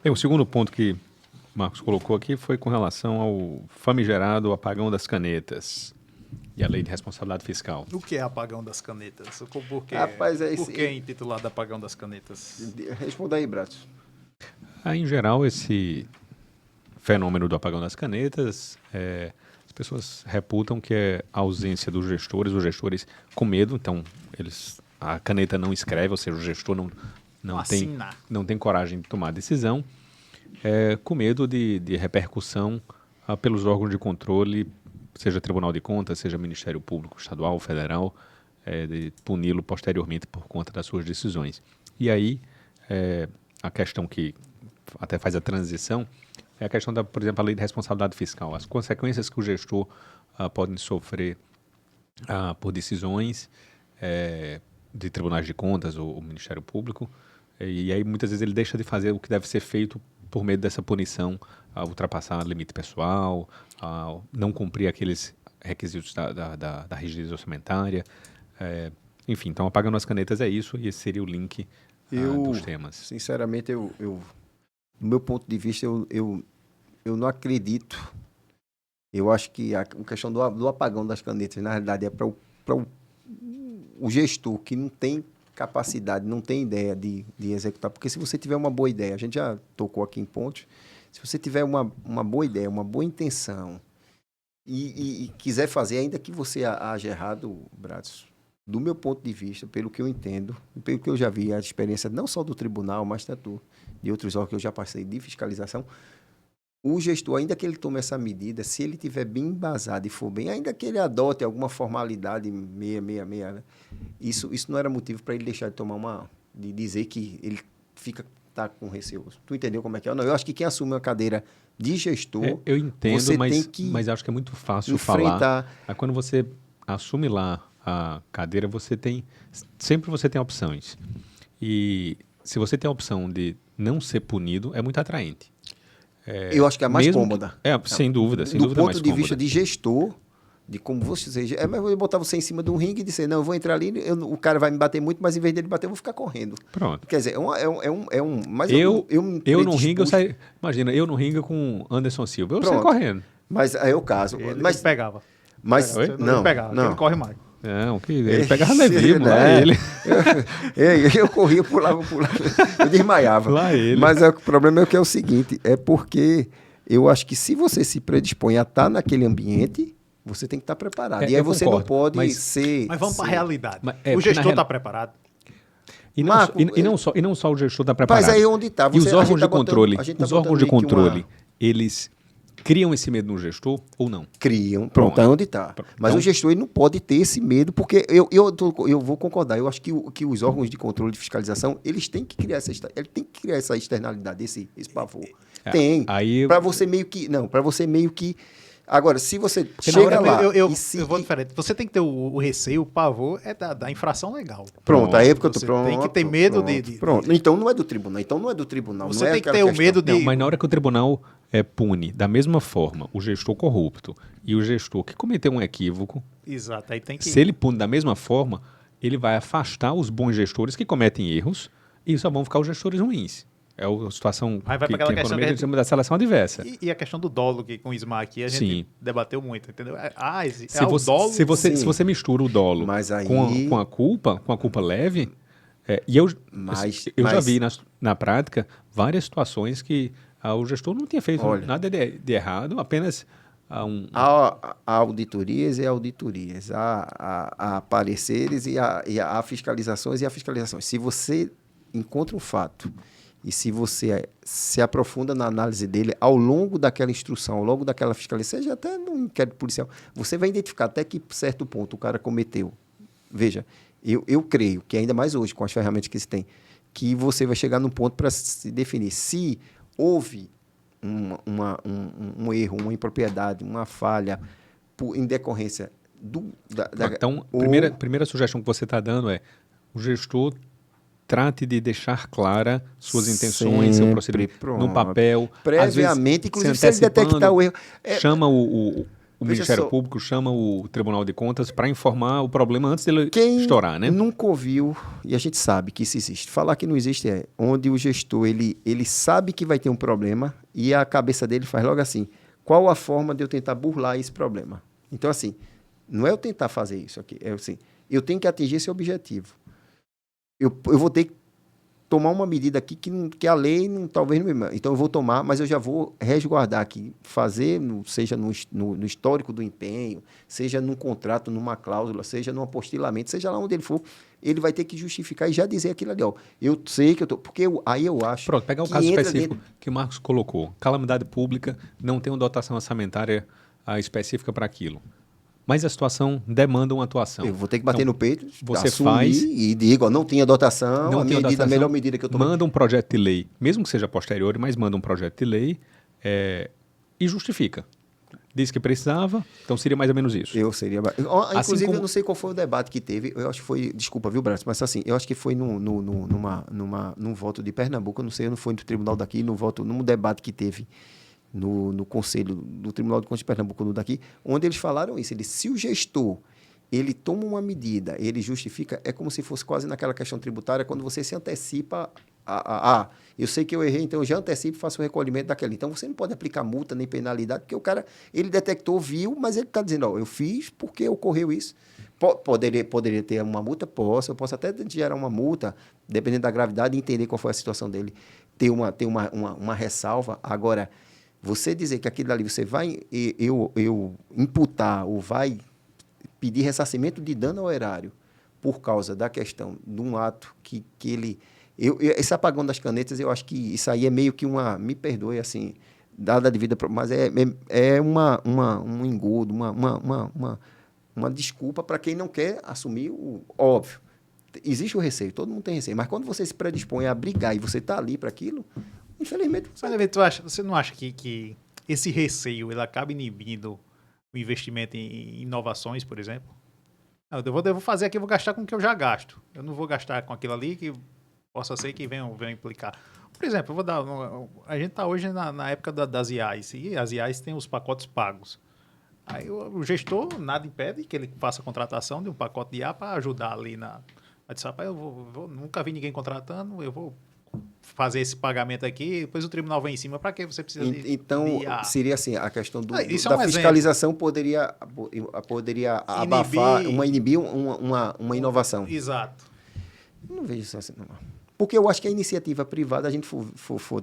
Speaker 2: Bem, o segundo ponto que Marcos colocou aqui foi com relação ao famigerado apagão das canetas e a lei de responsabilidade fiscal.
Speaker 1: O que é apagão das canetas? Por que,
Speaker 3: Rapaz,
Speaker 1: por que intitulado apagão das canetas?
Speaker 3: Responda aí, Bratos.
Speaker 2: Em geral, esse fenômeno do apagão das canetas, as pessoas reputam que é a ausência dos gestores, os gestores com medo, então a caneta não escreve, ou seja, o gestor não tem coragem de tomar decisão, com medo de repercussão pelos órgãos de controle, seja Tribunal de Contas, seja Ministério Público Estadual, Federal, de puni-lo posteriormente por conta das suas decisões. E aí, a questão que até faz a transição é a questão da, por exemplo, a lei de responsabilidade fiscal. As consequências que o gestor pode sofrer por decisões de tribunais de contas ou Ministério Público, e aí muitas vezes ele deixa de fazer o que deve ser feito por medo dessa punição, ultrapassar limite pessoal, não cumprir aqueles requisitos da rigidez orçamentária. Enfim, então apagando as canetas é isso, e esse seria o link dos temas.
Speaker 3: Sinceramente, do meu ponto de vista, eu não acredito. Eu acho que a questão do apagão das canetas, na realidade, é para o gestor que não tem capacidade, não tem ideia de executar. Porque se você tiver uma boa ideia, a gente já tocou aqui em pontos, se você tiver uma boa ideia, uma boa intenção e quiser fazer, ainda que você haja errado, Bratos, do meu ponto de vista, pelo que eu entendo, pelo que eu já vi, a experiência não só do tribunal, mas tanto de outros órgãos que eu já passei de fiscalização, o gestor, ainda que ele tome essa medida, se ele tiver bem embasado e for bem, ainda que ele adote alguma formalidade meia, né? Isso não era motivo para ele deixar de tomar de dizer que ele tá com receoso. Tu entendeu como é que é? Não, eu acho que quem assume uma cadeira de gestor,
Speaker 2: eu entendo,
Speaker 3: você tem que
Speaker 2: mas acho que é muito fácil
Speaker 3: enfrentar.
Speaker 2: falar. Quando você assume lá a cadeira, sempre você tem opções. E se você tem a opção de não ser punido, é muito atraente.
Speaker 3: Eu acho que é a mais cômoda.
Speaker 2: Sem dúvida.
Speaker 3: Do ponto de vista de gestor, de como você seja. Mas eu botar você em cima de um ringue e dizer, não, eu vou entrar ali, o cara vai me bater muito, mas em vez dele bater, eu vou ficar correndo.
Speaker 2: Pronto.
Speaker 3: Quer dizer, mas
Speaker 2: eu no ringue, eu saí. Imagina, eu no ringue com Anderson Silva. Eu saí correndo.
Speaker 3: Mas aí é o caso.
Speaker 1: Ele
Speaker 3: mas
Speaker 1: pegava.
Speaker 3: Mas
Speaker 1: Não, ele pegava, ele não corre mais.
Speaker 2: Não, ele pegava Levi, lá ele.
Speaker 3: Eu corria, pulava, eu desmaiava.
Speaker 2: Lá ele.
Speaker 3: Mas o problema é o seguinte, é porque eu acho que se você se predispõe a estar naquele ambiente, você tem que estar preparado. E aí você
Speaker 2: concordo,
Speaker 3: não pode
Speaker 2: mas
Speaker 1: Mas vamos para a realidade. O
Speaker 2: porque
Speaker 1: gestor está preparado.
Speaker 2: E não só o gestor está preparado.
Speaker 3: Mas aí onde está?
Speaker 2: E os órgãos de controle, eles criam esse medo no gestor ou não?
Speaker 3: Criam, pronto, é onde está. Mas
Speaker 2: Então,
Speaker 3: o gestor ele não pode ter esse medo, porque eu vou concordar, eu acho que os órgãos de controle de fiscalização, eles têm que criar essa externalidade, esse pavor. Tem.
Speaker 2: aí
Speaker 3: Para você meio que... Não, para você meio que... Agora, se você
Speaker 1: Porque na
Speaker 3: chega
Speaker 1: hora
Speaker 3: lá...
Speaker 1: eu
Speaker 3: e se-
Speaker 1: vou diferente. Você tem que ter o receio, o pavor é da infração legal.
Speaker 3: Pronto, aí é porque eu tô
Speaker 1: Você
Speaker 3: pronto.
Speaker 1: tem que ter medo
Speaker 3: pronto, Pronto. Então não é do tribunal.
Speaker 1: Você
Speaker 3: não é
Speaker 1: tem que
Speaker 3: aquela
Speaker 1: ter o
Speaker 3: questão.
Speaker 1: medo de...
Speaker 2: Não, mas na hora que o tribunal pune da mesma forma o gestor corrupto e o gestor que cometeu um equívoco,
Speaker 1: Exato, aí tem que...
Speaker 2: se ele pune da mesma forma, ele vai afastar os bons gestores que cometem erros e só vão ficar os gestores ruins. É a situação
Speaker 1: Vai pra
Speaker 2: que
Speaker 1: aquela
Speaker 2: a
Speaker 1: questão
Speaker 2: economia
Speaker 1: que a
Speaker 2: a
Speaker 1: gente-
Speaker 2: gente chama da seleção adversa.
Speaker 1: E a questão do dolo, que com o Ismar aqui a gente
Speaker 2: Sim.
Speaker 1: debateu muito, entendeu?
Speaker 2: Se
Speaker 1: o
Speaker 2: você,
Speaker 1: dolo...
Speaker 2: se
Speaker 3: sim.
Speaker 2: você mistura o dolo
Speaker 3: Mas aí-
Speaker 2: com a culpa leve, e eu já
Speaker 3: mas-
Speaker 2: vi na prática várias situações que o gestor não tinha feito
Speaker 3: Olha.
Speaker 2: nada de errado, apenas
Speaker 3: Há auditorias e auditorias, há pareceres e há fiscalizações e há fiscalizações. Se você encontra um fato e se você se aprofunda na análise dele ao longo daquela instrução, ao longo daquela fiscalização, seja até no inquérito policial, você vai identificar até que certo ponto o cara cometeu. Veja, eu creio que ainda mais hoje, com as ferramentas que se tem, que você vai chegar num ponto para se definir se houve um erro, uma impropriedade, uma falha em decorrência
Speaker 2: Então,
Speaker 3: ou-
Speaker 2: primeira sugestão que você está dando é o gestor trate de deixar clara suas intenções, seu
Speaker 3: Sempre,
Speaker 2: procedimento
Speaker 3: pronto.
Speaker 2: no papel.
Speaker 3: Previamente,
Speaker 2: às
Speaker 3: inclusive,
Speaker 2: vezes,
Speaker 3: se ele detectar o erro.
Speaker 2: Chama o
Speaker 3: Veja
Speaker 2: Ministério
Speaker 3: só.
Speaker 2: Público, chama o Tribunal de Contas para informar o problema antes dele
Speaker 3: Quem
Speaker 2: estourar, né?
Speaker 3: nunca ouviu, e a gente sabe que isso existe, falar que não existe é onde o gestor ele sabe que vai ter um problema e a cabeça dele faz logo assim, qual a forma de eu tentar burlar esse problema? Então, assim, não é eu tentar fazer isso aqui, é assim, eu tenho que atingir esse objetivo. Eu vou ter que tomar uma medida aqui que a lei talvez não me... Então, eu vou tomar, mas eu já vou resguardar aqui, fazer, seja no histórico do empenho, seja num contrato, numa cláusula, seja num apostilamento, seja lá onde ele for, ele vai ter que justificar e já dizer aquilo ali, ó. Eu sei que eu tô... Porque aí eu acho...
Speaker 2: Pronto, pegar o
Speaker 3: que
Speaker 2: caso
Speaker 3: entra
Speaker 2: específico
Speaker 3: dentro-
Speaker 2: que o Marcos colocou. Calamidade pública, não tem uma dotação orçamentária específica para aquilo. Mas a situação demanda uma atuação.
Speaker 3: Eu vou ter que bater
Speaker 2: Então,
Speaker 3: no peito,
Speaker 2: você
Speaker 3: assumir
Speaker 2: faz-
Speaker 3: e digo, ó, não tinha dotação,
Speaker 2: Não
Speaker 3: a
Speaker 2: tem
Speaker 3: medida,
Speaker 2: dotação,
Speaker 3: a melhor medida que eu tomei.
Speaker 2: manda um projeto de lei, mesmo que seja posterior, mas manda um projeto de lei e justifica. Diz que precisava, então seria mais ou menos isso.
Speaker 3: Eu seria... Inclusive,
Speaker 2: Assim como-
Speaker 3: eu não sei qual foi o debate que teve, eu acho que foi... Desculpa, viu, Braço? Mas assim, eu acho que foi num voto de Pernambuco, eu não sei, não foi no tribunal daqui, num debate que teve no Conselho do Tribunal de Contas de Pernambuco, no daqui, onde eles falaram isso. Se o gestor ele toma uma medida, ele justifica, é como se fosse quase naquela questão tributária, quando você se antecipa eu sei que eu errei, então eu já antecipo e faço o recolhimento daquele. Então, você não pode aplicar multa nem penalidade, porque o cara, ele detectou, viu, mas ele está dizendo, ó, eu fiz porque ocorreu isso. Poderia ter uma multa? Eu posso até gerar uma multa, dependendo da gravidade, e entender qual foi a situação dele, ter uma ressalva. Agora, você dizer que aquilo ali você vai eu imputar ou vai pedir ressarcimento de dano ao erário por causa da questão de um ato que ele... esse apagão das canetas, eu acho que isso aí é meio que me perdoe, assim, dada de vida, mas é um engodo, uma desculpa para quem não quer assumir o óbvio. Existe o receio, todo mundo tem receio, mas quando você se predispõe a brigar e você está ali para aquilo, infelizmente...
Speaker 1: Mas, David, você não acha que esse receio ele acaba inibindo o investimento em inovações, por exemplo? Eu vou fazer aqui, eu vou gastar com o que eu já gasto. Eu não vou gastar com aquilo ali que possa ser que venha implicar. Por exemplo, a gente está hoje na época das IAs, e as IAs têm os pacotes pagos. Aí o gestor nada impede que ele faça a contratação de um pacote de IA para ajudar ali na... Disse, rapaz, nunca vi ninguém contratando, eu vou fazer esse pagamento aqui, depois o tribunal vem em cima, para que você precisa de
Speaker 3: Então,
Speaker 1: IA?
Speaker 3: seria assim, a questão
Speaker 1: Isso é
Speaker 3: da
Speaker 1: um
Speaker 3: fiscalização poderia abafar, inibir uma inovação.
Speaker 1: Exato.
Speaker 3: Não vejo isso assim, não. Porque eu acho que a iniciativa privada, a gente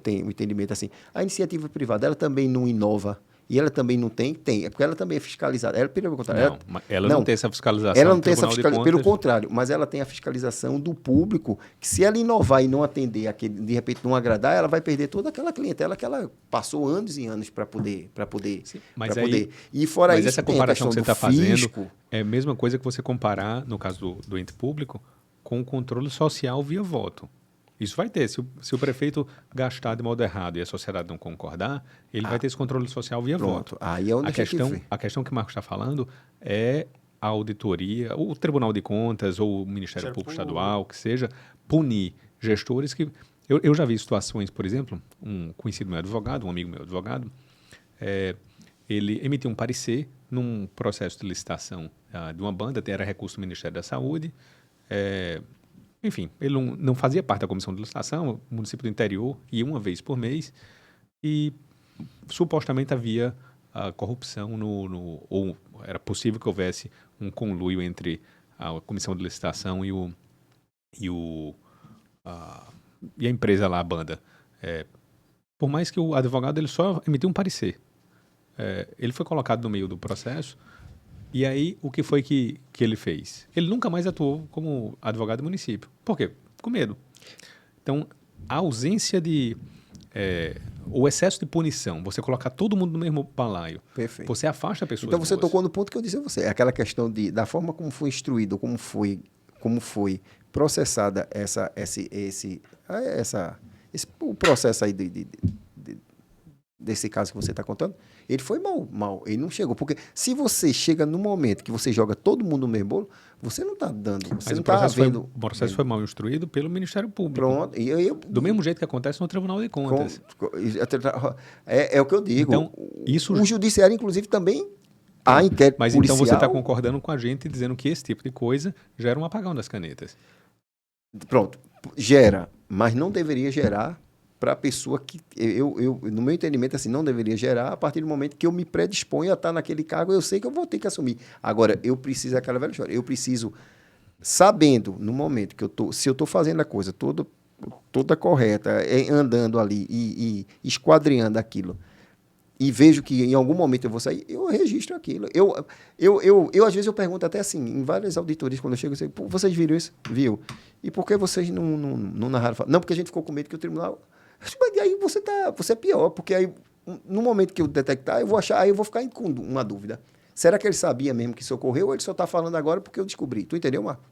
Speaker 3: tem um entendimento assim, a iniciativa privada, ela também não inova, E ela também não tem? Tem. É porque ela também é fiscalizada. Ela, pelo contrário,
Speaker 2: Não, mas ela não tem essa fiscalização.
Speaker 3: ela não
Speaker 2: do
Speaker 3: tem essa
Speaker 2: Tribunal de
Speaker 3: fiscalização. Pelo
Speaker 2: Contas.
Speaker 3: contrário, mas ela tem a fiscalização do público, que se ela inovar e não atender, aquele, de repente não agradar, ela vai perder toda aquela clientela que ela passou anos e anos para poder.
Speaker 2: Sim, mas
Speaker 3: pra
Speaker 2: aí,
Speaker 3: poder. E fora
Speaker 2: mas
Speaker 3: isso,
Speaker 2: essa
Speaker 3: tem a
Speaker 2: comparação que você
Speaker 3: questão
Speaker 2: está
Speaker 3: do
Speaker 2: fazendo
Speaker 3: fisco.
Speaker 2: é a mesma coisa que você comparar, no caso do ente público, com o controle social via voto. Isso vai ter. Se o prefeito gastar de modo errado e a sociedade não concordar, ele vai ter esse controle social via
Speaker 3: Pronto.
Speaker 2: voto.
Speaker 3: Aí é onde
Speaker 2: A questão que o Marcos está falando é a auditoria, o Tribunal de Contas ou o Ministério Público Estadual, que seja, punir gestores que... Eu já vi situações, por exemplo, um conhecido meu advogado, um amigo meu advogado, ele emitiu um parecer num processo de licitação de uma banda, era recurso do Ministério da Saúde, enfim, ele não fazia parte da comissão de licitação, o município do interior ia uma vez por mês e supostamente havia corrupção ou era possível que houvesse um conluio entre a comissão de licitação e a empresa lá, a banda. Por mais que o advogado ele só emitiu um parecer. Ele foi colocado no meio do processo e aí o que foi que ele fez? Ele nunca mais atuou como advogado do município. Por quê? Com medo. Então, a ausência o excesso de punição, você colocar todo mundo no mesmo balaio,
Speaker 3: Perfeito.
Speaker 2: você afasta a pessoa.
Speaker 3: Então você tocou no ponto que eu disse a você. É aquela questão da forma como foi instruído, como foi processada o processo aí desse caso que você está contando. Ele foi mal, ele não chegou. Porque se você chega no momento que você joga todo mundo no mesmo bolo, você não está dando. Você
Speaker 2: Mas
Speaker 3: não
Speaker 2: o processo,
Speaker 3: tá vendo.
Speaker 2: o processo foi mal instruído pelo Ministério Público.
Speaker 3: Pronto.
Speaker 2: Do mesmo jeito que acontece no Tribunal de Contas.
Speaker 3: É o que eu digo.
Speaker 2: Então, isso...
Speaker 3: O judiciário, inclusive, também há inquérito
Speaker 2: Mas
Speaker 3: policial.
Speaker 2: então você está concordando com a gente dizendo que esse tipo de coisa gera um apagão das canetas.
Speaker 3: Pronto. Gera, mas não deveria gerar para a pessoa que... no meu entendimento, assim, não deveria gerar a partir do momento que eu me predisponho a estar naquele cargo, eu sei que eu vou ter que assumir. Agora, eu preciso, aquela velha história, eu preciso, sabendo, no momento que se eu estou fazendo a coisa toda correta, andando ali e esquadreando aquilo, e vejo que em algum momento eu vou sair, eu registro aquilo. Às vezes, eu pergunto até assim, em várias auditorias, quando eu chego, eu sei, vocês viram isso? Viu? E por que vocês não narraram? Não, porque a gente ficou com medo que o tribunal... Mas aí você é pior, porque aí, no momento que eu detectar, eu vou achar, aí eu vou ficar com uma dúvida. Será que ele sabia mesmo que isso ocorreu ou ele só está falando agora porque eu descobri? Tu entendeu, Marco?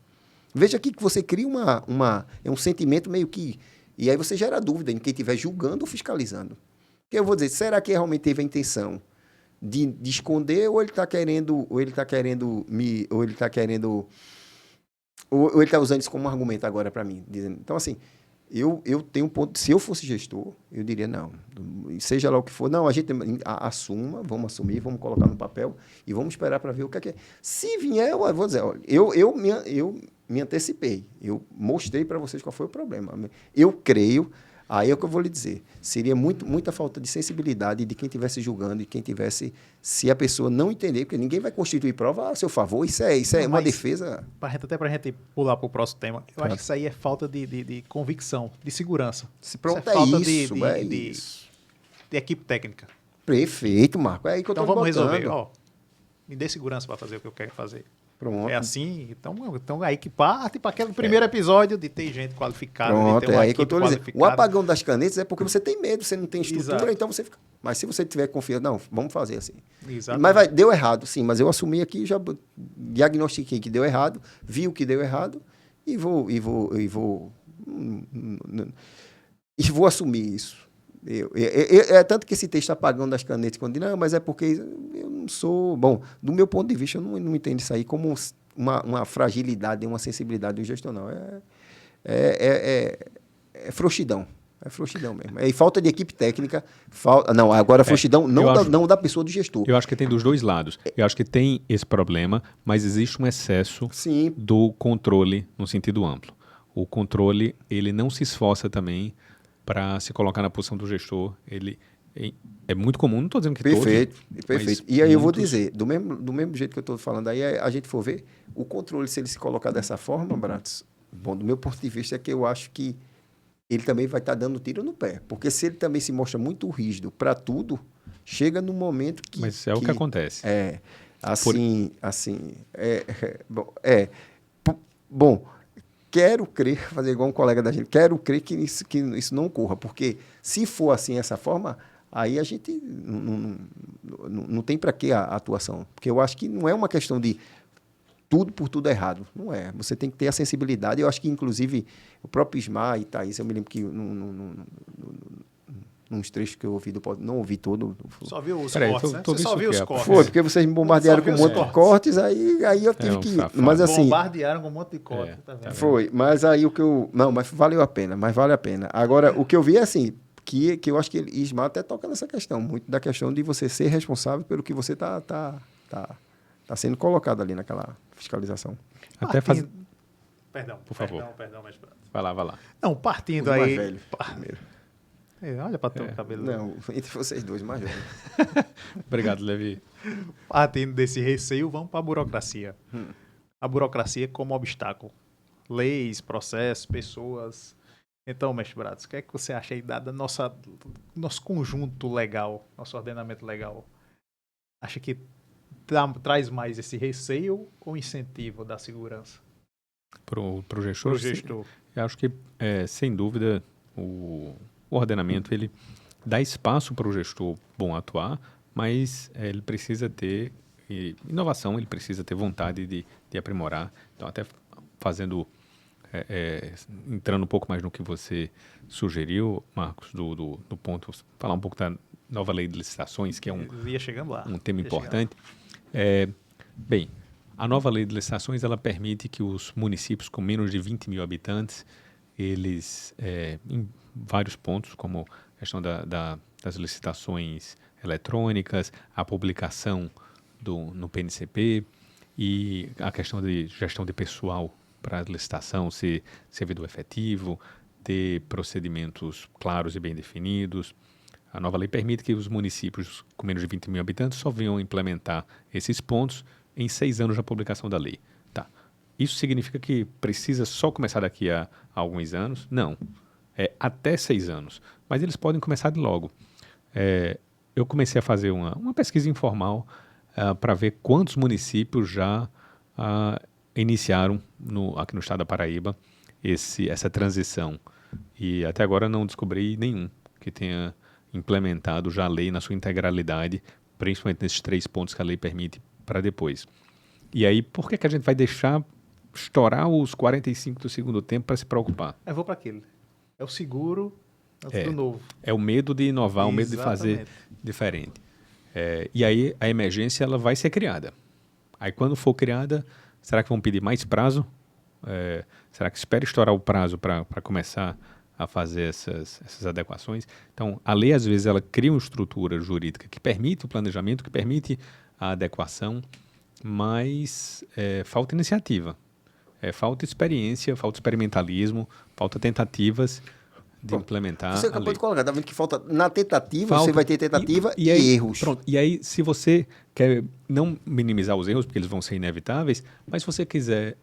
Speaker 3: Veja aqui que você cria um sentimento meio que... E aí você gera dúvida em quem estiver julgando ou fiscalizando. Porque eu vou dizer, será que realmente teve a intenção de esconder ou ele está querendo... Ou ele está usando isso como um argumento agora para mim? Dizendo, então, assim... Eu tenho um ponto... Se eu fosse gestor, eu diria, não, seja lá o que for, não, a gente assuma, vamos assumir, vamos colocar no papel e vamos esperar para ver o que é. Se vier, eu vou dizer, olha, eu me antecipei, eu mostrei para vocês qual foi o problema. Eu creio, aí é o que eu vou lhe dizer, seria muita falta de sensibilidade de quem estivesse julgando e quem tivesse, se a pessoa não entender, porque ninguém vai constituir prova a seu favor, isso é uma defesa...
Speaker 1: Até para a gente pular para o próximo tema, eu acho que isso aí é falta de convicção, de segurança.
Speaker 3: Pronto,
Speaker 1: é falta
Speaker 3: isso.
Speaker 1: De equipe técnica.
Speaker 3: Perfeito, Marco, é aí que eu
Speaker 1: então
Speaker 3: estou
Speaker 1: vamos
Speaker 3: botando.
Speaker 1: resolver, me dê segurança para fazer o que eu quero fazer.
Speaker 3: Pronto.
Speaker 1: É assim, então aí que parte para aquele primeiro episódio de ter gente qualificada,
Speaker 3: pronto,
Speaker 1: de ter uma
Speaker 3: aí que eu
Speaker 1: equipe
Speaker 3: tô dizendo.
Speaker 1: qualificada.
Speaker 3: O apagão das canetas é porque você tem medo, você não tem estrutura,
Speaker 1: Exato.
Speaker 3: então você fica... Mas se você tiver confiança, não, vamos fazer assim.
Speaker 1: Exatamente.
Speaker 3: Mas deu errado, sim, mas eu assumi aqui, já diagnostiquei que deu errado, vi o que deu errado e vou assumir isso. É tanto que esse texto apagão das canetas, quando diz, não, mas é porque eu não sou... Bom, do meu ponto de vista, eu não entendo isso aí como uma fragilidade, uma sensibilidade do gestor, não. É frouxidão. É frouxidão mesmo. E falta de equipe técnica. Não, agora frouxidão não da pessoa do gestor.
Speaker 2: Eu acho que tem dos dois lados. Eu acho que tem esse problema, mas existe um excesso do controle no sentido amplo. O controle, ele não se esforça também para se colocar na posição do gestor. Ele é muito comum, não estou dizendo que
Speaker 3: perfeito. E aí
Speaker 2: muitos...
Speaker 3: eu vou dizer, do mesmo jeito que eu estou falando aí, a gente for ver, o controle, se ele se colocar dessa forma, Bratos, bom, do meu ponto de vista é que eu acho que ele também vai estar dando tiro no pé. Porque se ele também se mostra muito rígido para tudo, chega no momento que...
Speaker 2: Mas é o que acontece.
Speaker 3: Bom, quero crer, fazer igual um colega da gente, quero crer que isso não ocorra, porque se for assim, essa forma, aí a gente não tem para que a atuação. Porque eu acho que não é uma questão de tudo por tudo errado. Não é. Você tem que ter a sensibilidade. Eu acho que, inclusive, o próprio Ismar e Thaís, eu me lembro que nos trechos que eu ouvi do podcast, não ouvi todo.
Speaker 1: Só viu os cortes, né? Você só viu os cortes.
Speaker 3: Foi, porque vocês me bombardearam com um monte de cortes, aí eu tive que ir. Mas assim...
Speaker 1: Bombardearam com um monte de cortes.
Speaker 3: Foi, mas aí o que eu... Não, mas valeu a pena, vale a pena. Agora, o que eu vi é assim, que eu acho que Ismar até toca nessa questão, muito da questão de você ser responsável pelo que você está sendo colocado ali naquela fiscalização.
Speaker 2: Até fazer...
Speaker 1: Perdão,
Speaker 2: por favor.
Speaker 1: Perdão, mas...
Speaker 2: Vai lá.
Speaker 1: Não, partindo
Speaker 3: o
Speaker 1: aí...
Speaker 3: mais velho, primeiro.
Speaker 1: Olha para teu cabelo.
Speaker 3: Não, entre vocês dois, mais velho.
Speaker 2: Obrigado, Levi.
Speaker 1: Partindo desse receio, vamos para a burocracia. A burocracia como obstáculo. Leis, processos, pessoas. Então, mestre Bratos, o que é que você acha aí dado nosso conjunto legal, nosso ordenamento legal? Acha que traz mais esse receio ou incentivo da segurança?
Speaker 2: Pro gestor?
Speaker 1: Pro gestor.
Speaker 2: Eu acho que, sem dúvida, o ordenamento ele dá espaço para o gestor bom atuar, mas ele precisa ter inovação, ele precisa ter vontade de aprimorar. Então, até fazendo, entrando um pouco mais no que você sugeriu, Marcos, do ponto, falar um pouco da nova lei de licitações, que é um tema importante. Bem, a nova lei de licitações ela permite que os municípios com menos de 20 mil habitantes, eles, em vários pontos, como a questão das licitações eletrônicas, a publicação no PNCP e a questão de gestão de pessoal para a licitação, ser servidor efetivo, ter procedimentos claros e bem definidos. A nova lei permite que os municípios com menos de 20 mil habitantes só venham implementar esses pontos em 6 anos da publicação da lei. Tá. Isso significa que precisa só começar daqui a alguns anos? Não. É até 6 anos. Mas eles podem começar de logo. Eu comecei a fazer uma pesquisa informal para ver quantos municípios já iniciaram aqui no estado da Paraíba essa transição. E até agora não descobri nenhum que tenha implementado já a lei na sua integralidade, principalmente nesses 3 pontos que a lei permite para depois. E aí, por que a gente vai deixar estourar os 45 do segundo tempo para se preocupar?
Speaker 1: Eu vou para aquilo. É o seguro do novo.
Speaker 2: É o medo de inovar, o medo de fazer diferente. E aí a emergência ela vai ser criada. Aí quando for criada, será que vão pedir mais prazo? Será que espera estourar o prazo para começar a fazer essas adequações? Então, a lei às vezes ela cria uma estrutura jurídica que permite o planejamento, que permite a adequação, mas falta iniciativa. Falta experiência, falta experimentalismo, falta tentativas de implementar
Speaker 3: você
Speaker 2: a
Speaker 3: acabou
Speaker 2: lei.
Speaker 3: de colocar, tá vendo que falta na tentativa, você vai ter tentativa e
Speaker 2: aí,
Speaker 3: erros.
Speaker 2: Pronto, e aí, se você quer não minimizar os erros, porque eles vão ser inevitáveis, mas se você quiser,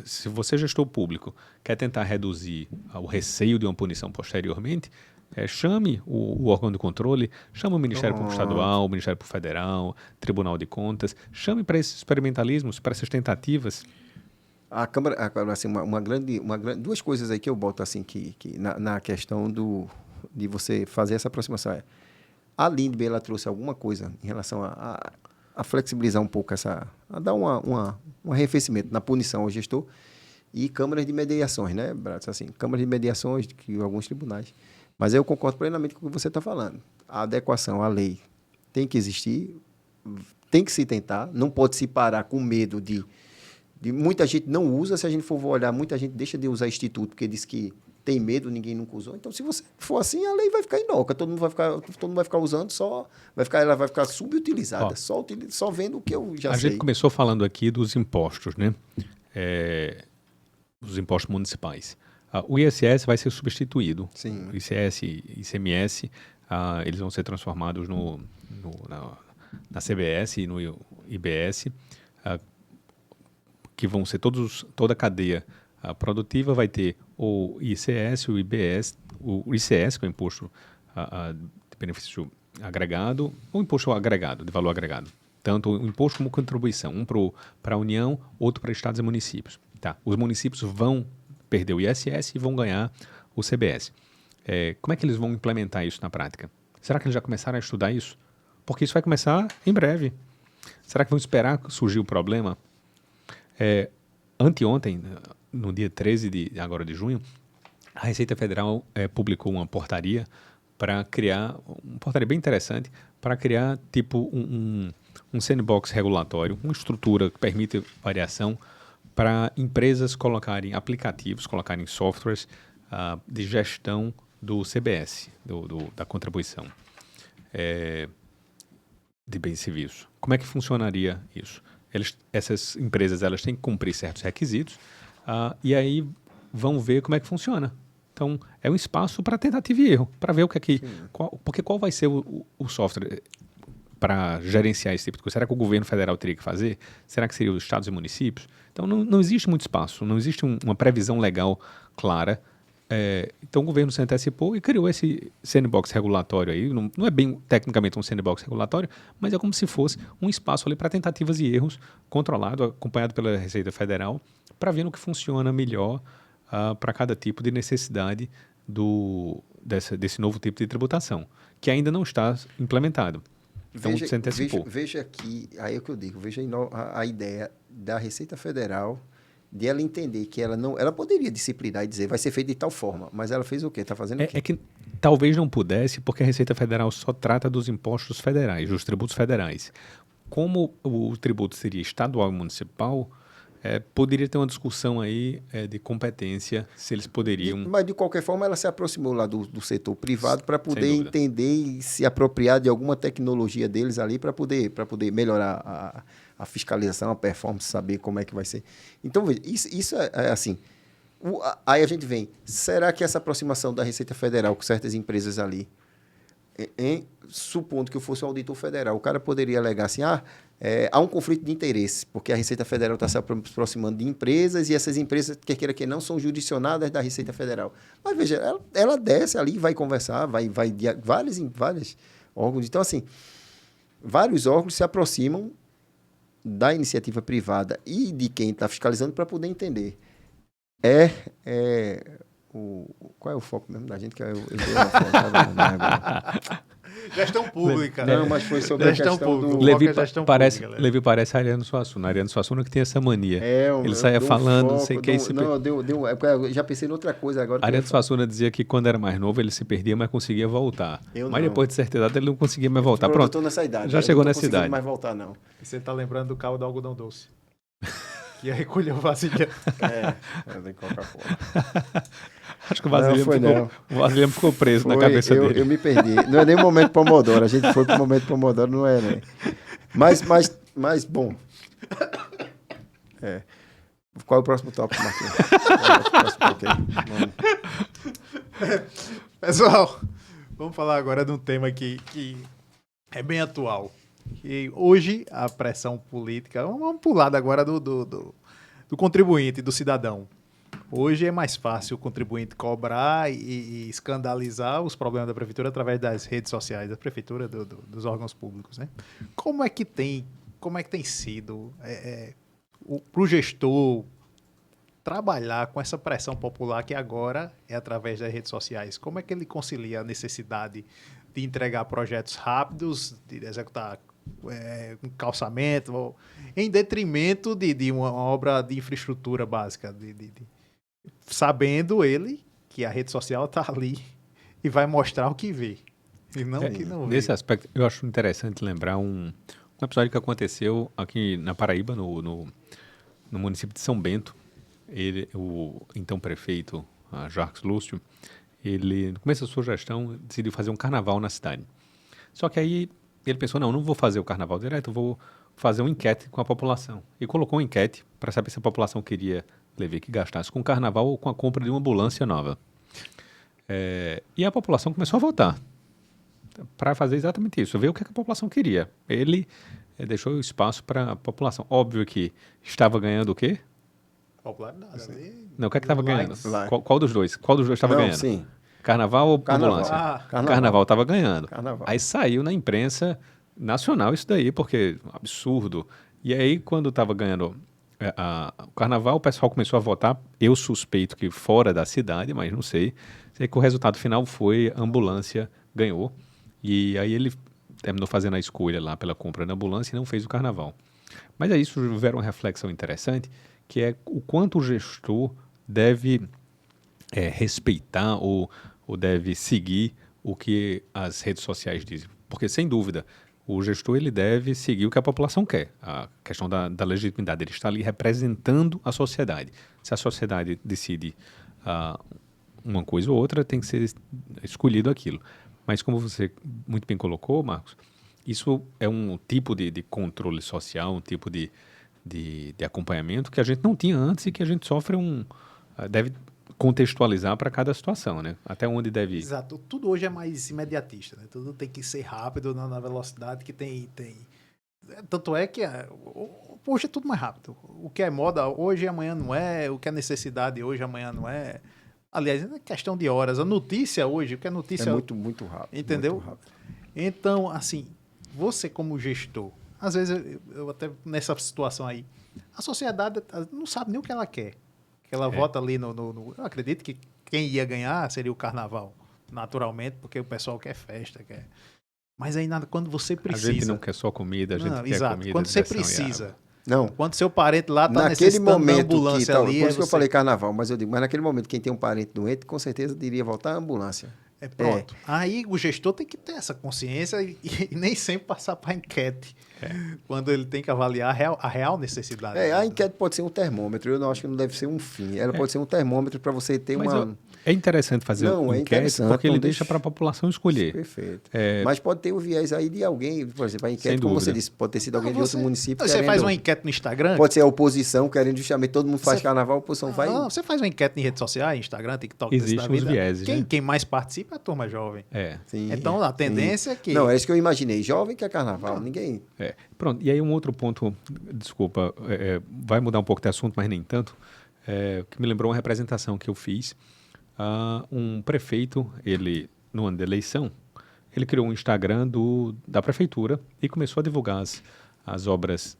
Speaker 2: se você gestor público, quer tentar reduzir o receio de uma punição posteriormente, chame o órgão de controle, chame o Ministério Público Estadual, o Ministério Público Federal, Tribunal de Contas, chame para esses experimentalismos, para essas tentativas.
Speaker 3: A Câmara, agora, assim, duas coisas aí que eu boto assim que na questão de você fazer essa aproximação. A Lindbe, ela trouxe alguma coisa em relação a flexibilizar um pouco a dar um arrefecimento na punição ao gestor e câmaras de mediações, né, Bratos? Assim, câmaras de mediações que alguns tribunais. Mas eu concordo plenamente com o que você está falando. A adequação à lei tem que existir, tem que se tentar, não pode se parar com medo de muita gente não usa. Se a gente for olhar, muita gente deixa de usar instituto porque diz que tem medo, ninguém nunca usou. Então, se você for assim, a lei vai ficar inócua, todo mundo vai ficar usando, ela vai ficar subutilizada, só vendo o que eu já sei.
Speaker 2: A gente começou falando aqui dos impostos, né? Os impostos municipais. O ISS vai ser substituído.
Speaker 3: Sim.
Speaker 2: O ICS e ICMS, eles vão ser transformados na CBS e no IBS, que vão ser toda a cadeia produtiva, vai ter o ICS, o IBS, o ICS, que é o Imposto de Benefício agregado, ou imposto agregado, de valor agregado. Tanto o imposto como contribuição, um para a União, outro para estados e municípios. Tá. Os municípios vão perder o ISS e vão ganhar o CBS. Como é que eles vão implementar isso na prática? Será que eles já começaram a estudar isso? Porque isso vai começar em breve. Será que vão esperar surgir o problema? Anteontem, no dia 13 de junho, a Receita Federal publicou uma portaria para criar, uma portaria bem interessante, para criar tipo um sandbox regulatório, uma estrutura que permite variação para empresas colocarem aplicativos, colocarem softwares de gestão do CBS, da contribuição de bens e serviços. Como é que funcionaria isso? Essas empresas elas têm que cumprir certos requisitos e aí vão ver como é que funciona. Então, é um espaço para tentativa e erro, para ver o que é que... Porque qual vai ser o software para gerenciar esse tipo de coisa? Será que o governo federal teria que fazer? Será que seria os estados e municípios? Então, não existe muito espaço, não existe uma previsão legal clara. Então, o governo se antecipou e criou esse sandbox regulatório aí. Não é bem tecnicamente um sandbox regulatório, mas é como se fosse um espaço ali para tentativas e erros, controlado, acompanhado pela Receita Federal, para ver o que funciona melhor para cada tipo de necessidade desse novo tipo de tributação, que ainda não está implementado. Então, se antecipou.
Speaker 3: Veja aqui, aí é o que eu digo, veja a ideia da Receita Federal de ela entender que ela poderia disciplinar e dizer vai ser feito de tal forma, mas ela fez o quê? Está fazendo o quê?
Speaker 2: É que talvez não pudesse, porque a Receita Federal só trata dos impostos federais, dos tributos federais. Como o tributo seria estadual e municipal, poderia ter uma discussão aí de competência, se eles poderiam...
Speaker 3: Mas, de qualquer forma, ela se aproximou lá do setor privado para poder entender e se apropriar de alguma tecnologia deles ali para poder melhorar a fiscalização, a performance, saber como é que vai ser. Então, veja, isso é assim... Aí a gente vem, será que essa aproximação da Receita Federal com certas empresas ali, supondo que eu fosse um auditor federal, o cara poderia alegar assim, há um conflito de interesse, porque a Receita Federal está se aproximando de empresas e essas empresas, quer queira que não, são jurisdicionadas da Receita Federal. Mas veja, ela desce ali, vai conversar, vai de vários órgãos. Então, assim, vários órgãos se aproximam da iniciativa privada e de quem está fiscalizando para poder entender. Qual é o foco mesmo da gente? Que eu
Speaker 1: Gestão pública.
Speaker 3: Não, mas foi sobre a questão
Speaker 1: pública.
Speaker 3: do...
Speaker 2: Levi parece Ariano Suassuna. Ariano Suassuna que tem essa mania. Ele saia
Speaker 3: dou
Speaker 2: falando,
Speaker 3: foco,
Speaker 2: não sei o que.
Speaker 3: Eu já pensei em outra coisa agora.
Speaker 2: Ariano Suassuna dizia que quando era mais novo ele se perdia, mas conseguia voltar. Mas depois de certa idade ele não conseguia mais voltar. Pronto,
Speaker 3: eu tô nessa idade.
Speaker 2: Já chegou nessa idade.
Speaker 3: Não conseguindo mais voltar, não.
Speaker 1: Você tá lembrando do carro do algodão doce. Que ia recolher o vasilhame.
Speaker 3: Tem Coca-Cola.
Speaker 2: Acho que o vasilhame ficou preso na cabeça dele.
Speaker 3: Eu me perdi. Não é nem o momento Pomodoro. A gente foi pro momento Pomodoro, não é, né? Mas bom. Qual é o próximo tópico, Marquinhos?
Speaker 1: Pessoal, vamos falar agora de um tema que é bem atual. E hoje, a pressão política... Vamos pular agora do contribuinte, do cidadão. Hoje é mais fácil o contribuinte cobrar e escandalizar os problemas da prefeitura através das redes sociais da prefeitura, dos órgãos públicos, né? Como é que tem sido para o gestor trabalhar com essa pressão popular que agora é através das redes sociais? Como é que ele concilia a necessidade de entregar projetos rápidos, de executar um calçamento, em detrimento de uma obra de infraestrutura básica, sabendo ele que a rede social está ali e vai mostrar o que vê, e não o que não vê.
Speaker 2: Nesse aspecto, eu acho interessante lembrar um episódio que aconteceu aqui na Paraíba, no município de São Bento. O então prefeito, Jacques Lúcio, ele, no começo da sua gestão, decidiu fazer um carnaval na cidade. Só que aí ele pensou, não vou fazer o carnaval direto, vou fazer uma enquete com a população. E colocou uma enquete para saber se a população queria que gastasse com o carnaval ou com a compra de uma ambulância nova. E a população começou a votar para fazer exatamente isso, ver o que a população queria. Ele deixou espaço para a população. Óbvio que estava ganhando o quê?
Speaker 1: Popularidade.
Speaker 2: Não, o que é que estava ganhando? Qual dos dois? Qual dos dois estava ganhando?
Speaker 3: Sim.
Speaker 2: Carnaval ou
Speaker 3: Carnaval.
Speaker 2: ambulância?
Speaker 3: Carnaval.
Speaker 2: Carnaval estava ganhando.
Speaker 3: Carnaval.
Speaker 2: Aí saiu na imprensa nacional isso daí, porque absurdo. E aí, quando estava ganhando o Carnaval, o pessoal começou a votar. Eu suspeito que fora da cidade, mas não sei. Sei que o resultado final foi a ambulância ganhou. E aí ele terminou fazendo a escolha lá pela compra da ambulância e não fez o Carnaval. Mas aí isso gera uma reflexão interessante, que é o quanto o gestor deve respeitar ou deve seguir o que as redes sociais dizem. Porque, sem dúvida, o gestor ele deve seguir o que a população quer. A questão da legitimidade. Ele está ali representando a sociedade. Se a sociedade decide uma coisa ou outra, tem que ser escolhido aquilo. Mas, como você muito bem colocou, Marcos, isso é um tipo de controle social, um tipo de acompanhamento que a gente não tinha antes e que a gente sofre deve contextualizar para cada situação, né? Até onde deve ir.
Speaker 1: Exato. Tudo hoje é mais imediatista, né? Tudo tem que ser rápido na velocidade que tem. Tanto é que hoje é tudo mais rápido. O que é moda hoje, amanhã não é. O que é necessidade hoje, amanhã não é. Aliás, é questão de horas. A notícia hoje, o que é notícia...
Speaker 3: É muito, muito rápido.
Speaker 1: Entendeu?
Speaker 3: Muito rápido.
Speaker 1: Então, assim, você como gestor, às vezes eu até nessa situação aí, a sociedade não sabe nem o que ela quer. Que ela vota ali eu acredito que quem ia ganhar seria o Carnaval, naturalmente, porque o pessoal quer festa, quer... Mas aí quando você precisa...
Speaker 2: A gente não quer só comida, a gente quer
Speaker 1: exato.
Speaker 2: comida,
Speaker 1: Quando você
Speaker 2: diversão e
Speaker 1: precisa...
Speaker 2: água.
Speaker 3: Não.
Speaker 1: Quando seu parente lá está
Speaker 3: Naquele
Speaker 1: necessitando
Speaker 3: momento
Speaker 1: da ambulância ali...
Speaker 3: Por isso que eu falei Carnaval, mas eu digo, mas naquele momento quem tem um parente doente, com certeza diria voltar à ambulância.
Speaker 1: Pronto. Aí o gestor tem que ter essa consciência e nem sempre passar para a enquete. Quando ele tem que avaliar a real necessidade.
Speaker 3: A enquete pode ser um termômetro, eu não acho que não deve ser um fim. Ela pode ser um termômetro para você ter uma...
Speaker 2: É interessante fazer uma enquete porque ele deixa para a população escolher.
Speaker 3: Perfeito. Mas pode ter o viés aí de alguém, por exemplo, a enquete, como você disse, pode ter sido alguém de outro município.
Speaker 1: Você faz uma enquete no Instagram?
Speaker 3: Pode ser a oposição, querendo justamente, todo mundo faz carnaval, a oposição vai...
Speaker 1: Não, você faz uma enquete em redes sociais, Instagram, TikTok,
Speaker 2: existem os vieses, né?
Speaker 1: Quem mais participa é a turma jovem.
Speaker 3: Sim,
Speaker 1: então a tendência é que...
Speaker 3: Não, é isso que eu imaginei. Jovem que é carnaval, ninguém...
Speaker 2: Pronto, e aí um outro ponto, desculpa, vai mudar um pouco de assunto, mas nem tanto, que me lembrou uma representação que eu fiz. Um prefeito, ele, no ano da eleição, ele criou um Instagram da prefeitura e começou a divulgar as obras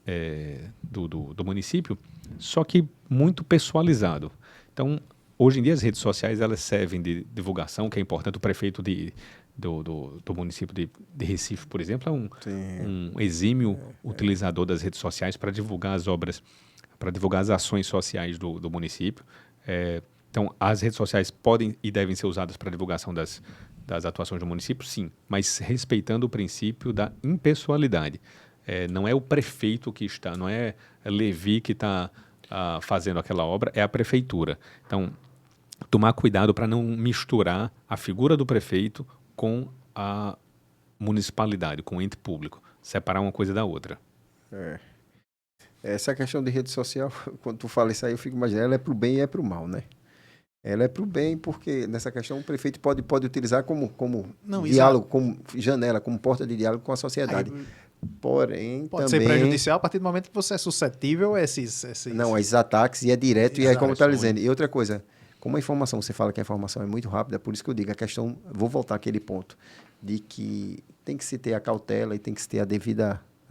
Speaker 2: do município, só que muito pessoalizado. Então, hoje em dia as redes sociais elas servem de divulgação, que é importante. O prefeito do município de Recife, por exemplo, é um exímio utilizador das redes sociais para divulgar as obras, para divulgar as ações sociais do município. Então, as redes sociais podem e devem ser usadas para divulgação das atuações do município, sim, mas respeitando o princípio da impessoalidade. Não é o prefeito que está, não é Levi que está fazendo aquela obra, é a prefeitura. Então, tomar cuidado para não misturar a figura do prefeito com a municipalidade, com o ente público. Separar uma coisa da outra.
Speaker 3: Essa questão de rede social, quando tu fala isso aí, eu fico imaginando, ela é para o bem e é para o mal, né? Ela é para o bem porque nessa questão o prefeito pode utilizar como diálogo, como janela, como porta de diálogo com a sociedade. Porém,
Speaker 1: pode
Speaker 3: também...
Speaker 1: ser prejudicial a partir do momento que você é suscetível a esses...
Speaker 3: Não, a esses ataques e é direto e é como está dizendo. E outra coisa, como a informação, você fala que a informação é muito rápida, por isso que eu digo, a questão, vou voltar àquele ponto, de que tem que se ter a cautela e tem que se ter a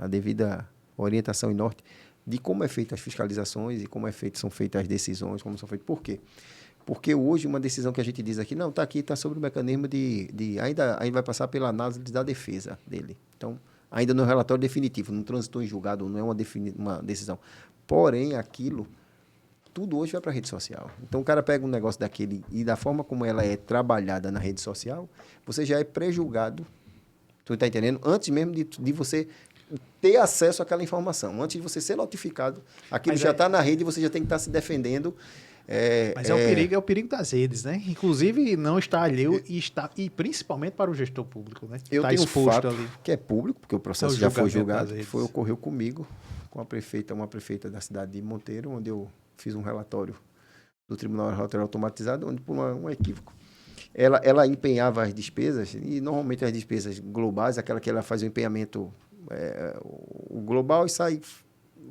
Speaker 3: devida orientação e norte de como é feita as fiscalizações e como são feitas as decisões, como são feitas. Por quê? Porque hoje uma decisão que a gente diz aqui, não, está aqui, está sobre o mecanismo ainda vai passar pela análise da defesa dele. Então, ainda no relatório definitivo, não transitou em julgado, não é uma decisão. Porém, aquilo, tudo hoje vai para a rede social. Então, o cara pega um negócio daquele e da forma como ela é trabalhada na rede social, você já é pré-julgado, tu está entendendo? Antes mesmo de você ter acesso àquela informação, antes de você ser notificado, aquilo já está na rede e você já tem que estar se defendendo.
Speaker 1: Mas o perigo das redes, né? Inclusive, não está alheio e principalmente para o gestor público, né?
Speaker 3: Eu
Speaker 1: tá
Speaker 3: tenho
Speaker 1: exposto
Speaker 3: fato
Speaker 1: ali.
Speaker 3: que é público, porque o processo já foi julgado, que ocorreu comigo, com uma prefeita da cidade de Monteiro, onde eu fiz um relatório do Tribunal Relatório Automatizado, onde por um equívoco. Ela empenhava as despesas, e normalmente as despesas globais, aquela que ela faz o empenhamento o global e sai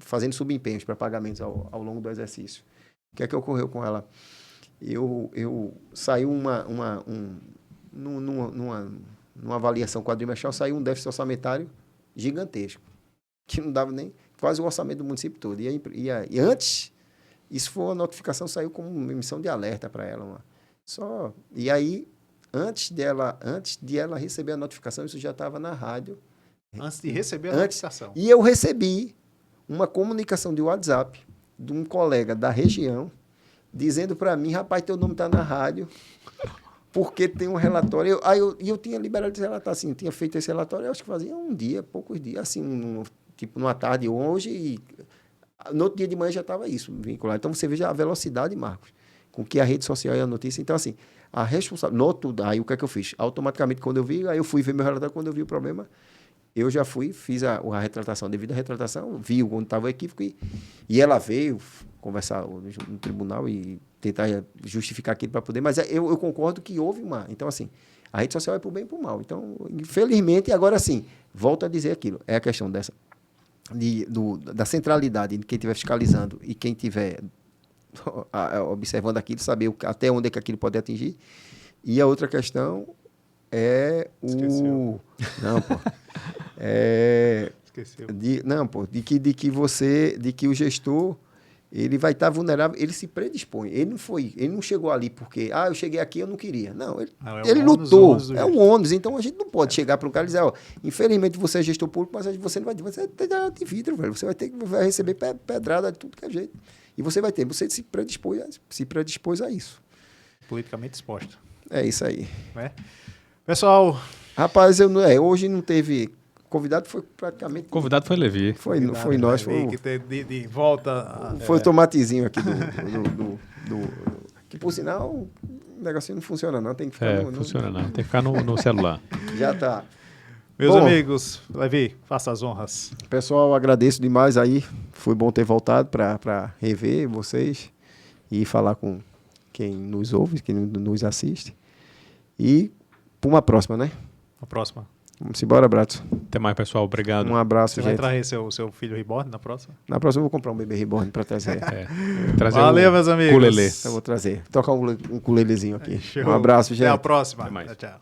Speaker 3: fazendo subempenhos para pagamentos ao longo do exercício. O que é que ocorreu com ela? saiu numa avaliação quadrimestral, saiu um déficit orçamentário gigantesco, que não dava nem quase o orçamento do município todo. E antes, isso foi uma notificação, saiu como uma emissão de alerta para ela. E aí, antes de ela receber a notificação, isso já estava na rádio.
Speaker 1: Antes de receber a notificação.
Speaker 3: E eu recebi uma comunicação de WhatsApp de um colega da região, dizendo para mim, rapaz, teu nome está na rádio, porque tem um relatório. Eu tinha liberado esse relatório, assim, eu tinha feito esse relatório, eu acho que fazia um dia, poucos dias, assim, tipo numa tarde hoje, e no outro dia de manhã já estava isso vinculado. Então, você veja a velocidade, Marcos, com que a rede social e a notícia. Então, assim, a responsabilidade. Aí, o que é que eu fiz? Automaticamente, quando eu vi, aí eu fui ver meu relatório, quando eu vi o problema, eu já fiz a retratação, devido à retratação, vi onde estava o equívoco e ela veio conversar no tribunal e tentar justificar aquilo para poder, mas eu concordo que houve uma. Então, assim, a rede social é para o bem e para o mal. Então, infelizmente, agora sim, volto a dizer aquilo, é a questão da centralidade de quem estiver fiscalizando e quem estiver observando aquilo, saber até onde é que aquilo pode atingir. E a outra questão é
Speaker 1: Esqueceu.
Speaker 3: Não, pô.
Speaker 1: Esqueceu.
Speaker 3: De que o gestor ele vai estar vulnerável, ele se predispõe. Ele não chegou ali porque, eu cheguei aqui, eu não queria. Não, ele lutou. É um ônus. Então a gente não pode chegar para o cara e dizer, infelizmente você é gestor público, mas você não vai ter, você é de vidro, velho. Você vai receber pedrada de tudo que é jeito. E você se predispôs a isso.
Speaker 1: Politicamente exposto.
Speaker 3: É isso aí.
Speaker 1: Né? Pessoal.
Speaker 3: Rapaz, hoje não teve. Convidado foi praticamente.
Speaker 2: Convidado foi Levi.
Speaker 3: Foi nós.
Speaker 1: Que de volta.
Speaker 3: Foi o tomatezinho aqui que, por sinal, o negocinho não funciona, não. Tem que ficar
Speaker 2: funciona não. Tem que ficar no celular.
Speaker 3: Já tá.
Speaker 1: Meus amigos, Levi, faça as honras.
Speaker 3: Pessoal, agradeço demais aí. Foi bom ter voltado para rever vocês e falar com quem nos ouve, quem nos assiste. E para uma próxima, né?
Speaker 1: Uma próxima.
Speaker 3: Vamos embora, abraço.
Speaker 2: Até mais, pessoal. Obrigado.
Speaker 3: Um abraço,
Speaker 1: gente. Você vai trazer seu filho reborn na próxima?
Speaker 3: Na próxima eu vou comprar um bebê reborn para trazer.
Speaker 1: Valeu, meus amigos.
Speaker 2: Ukulele.
Speaker 3: Eu vou trazer. Tocar um ukulelezinho aqui.
Speaker 1: Show.
Speaker 3: Um abraço, gente.
Speaker 1: Até a próxima.
Speaker 2: Até mais.
Speaker 1: Tchau, tchau.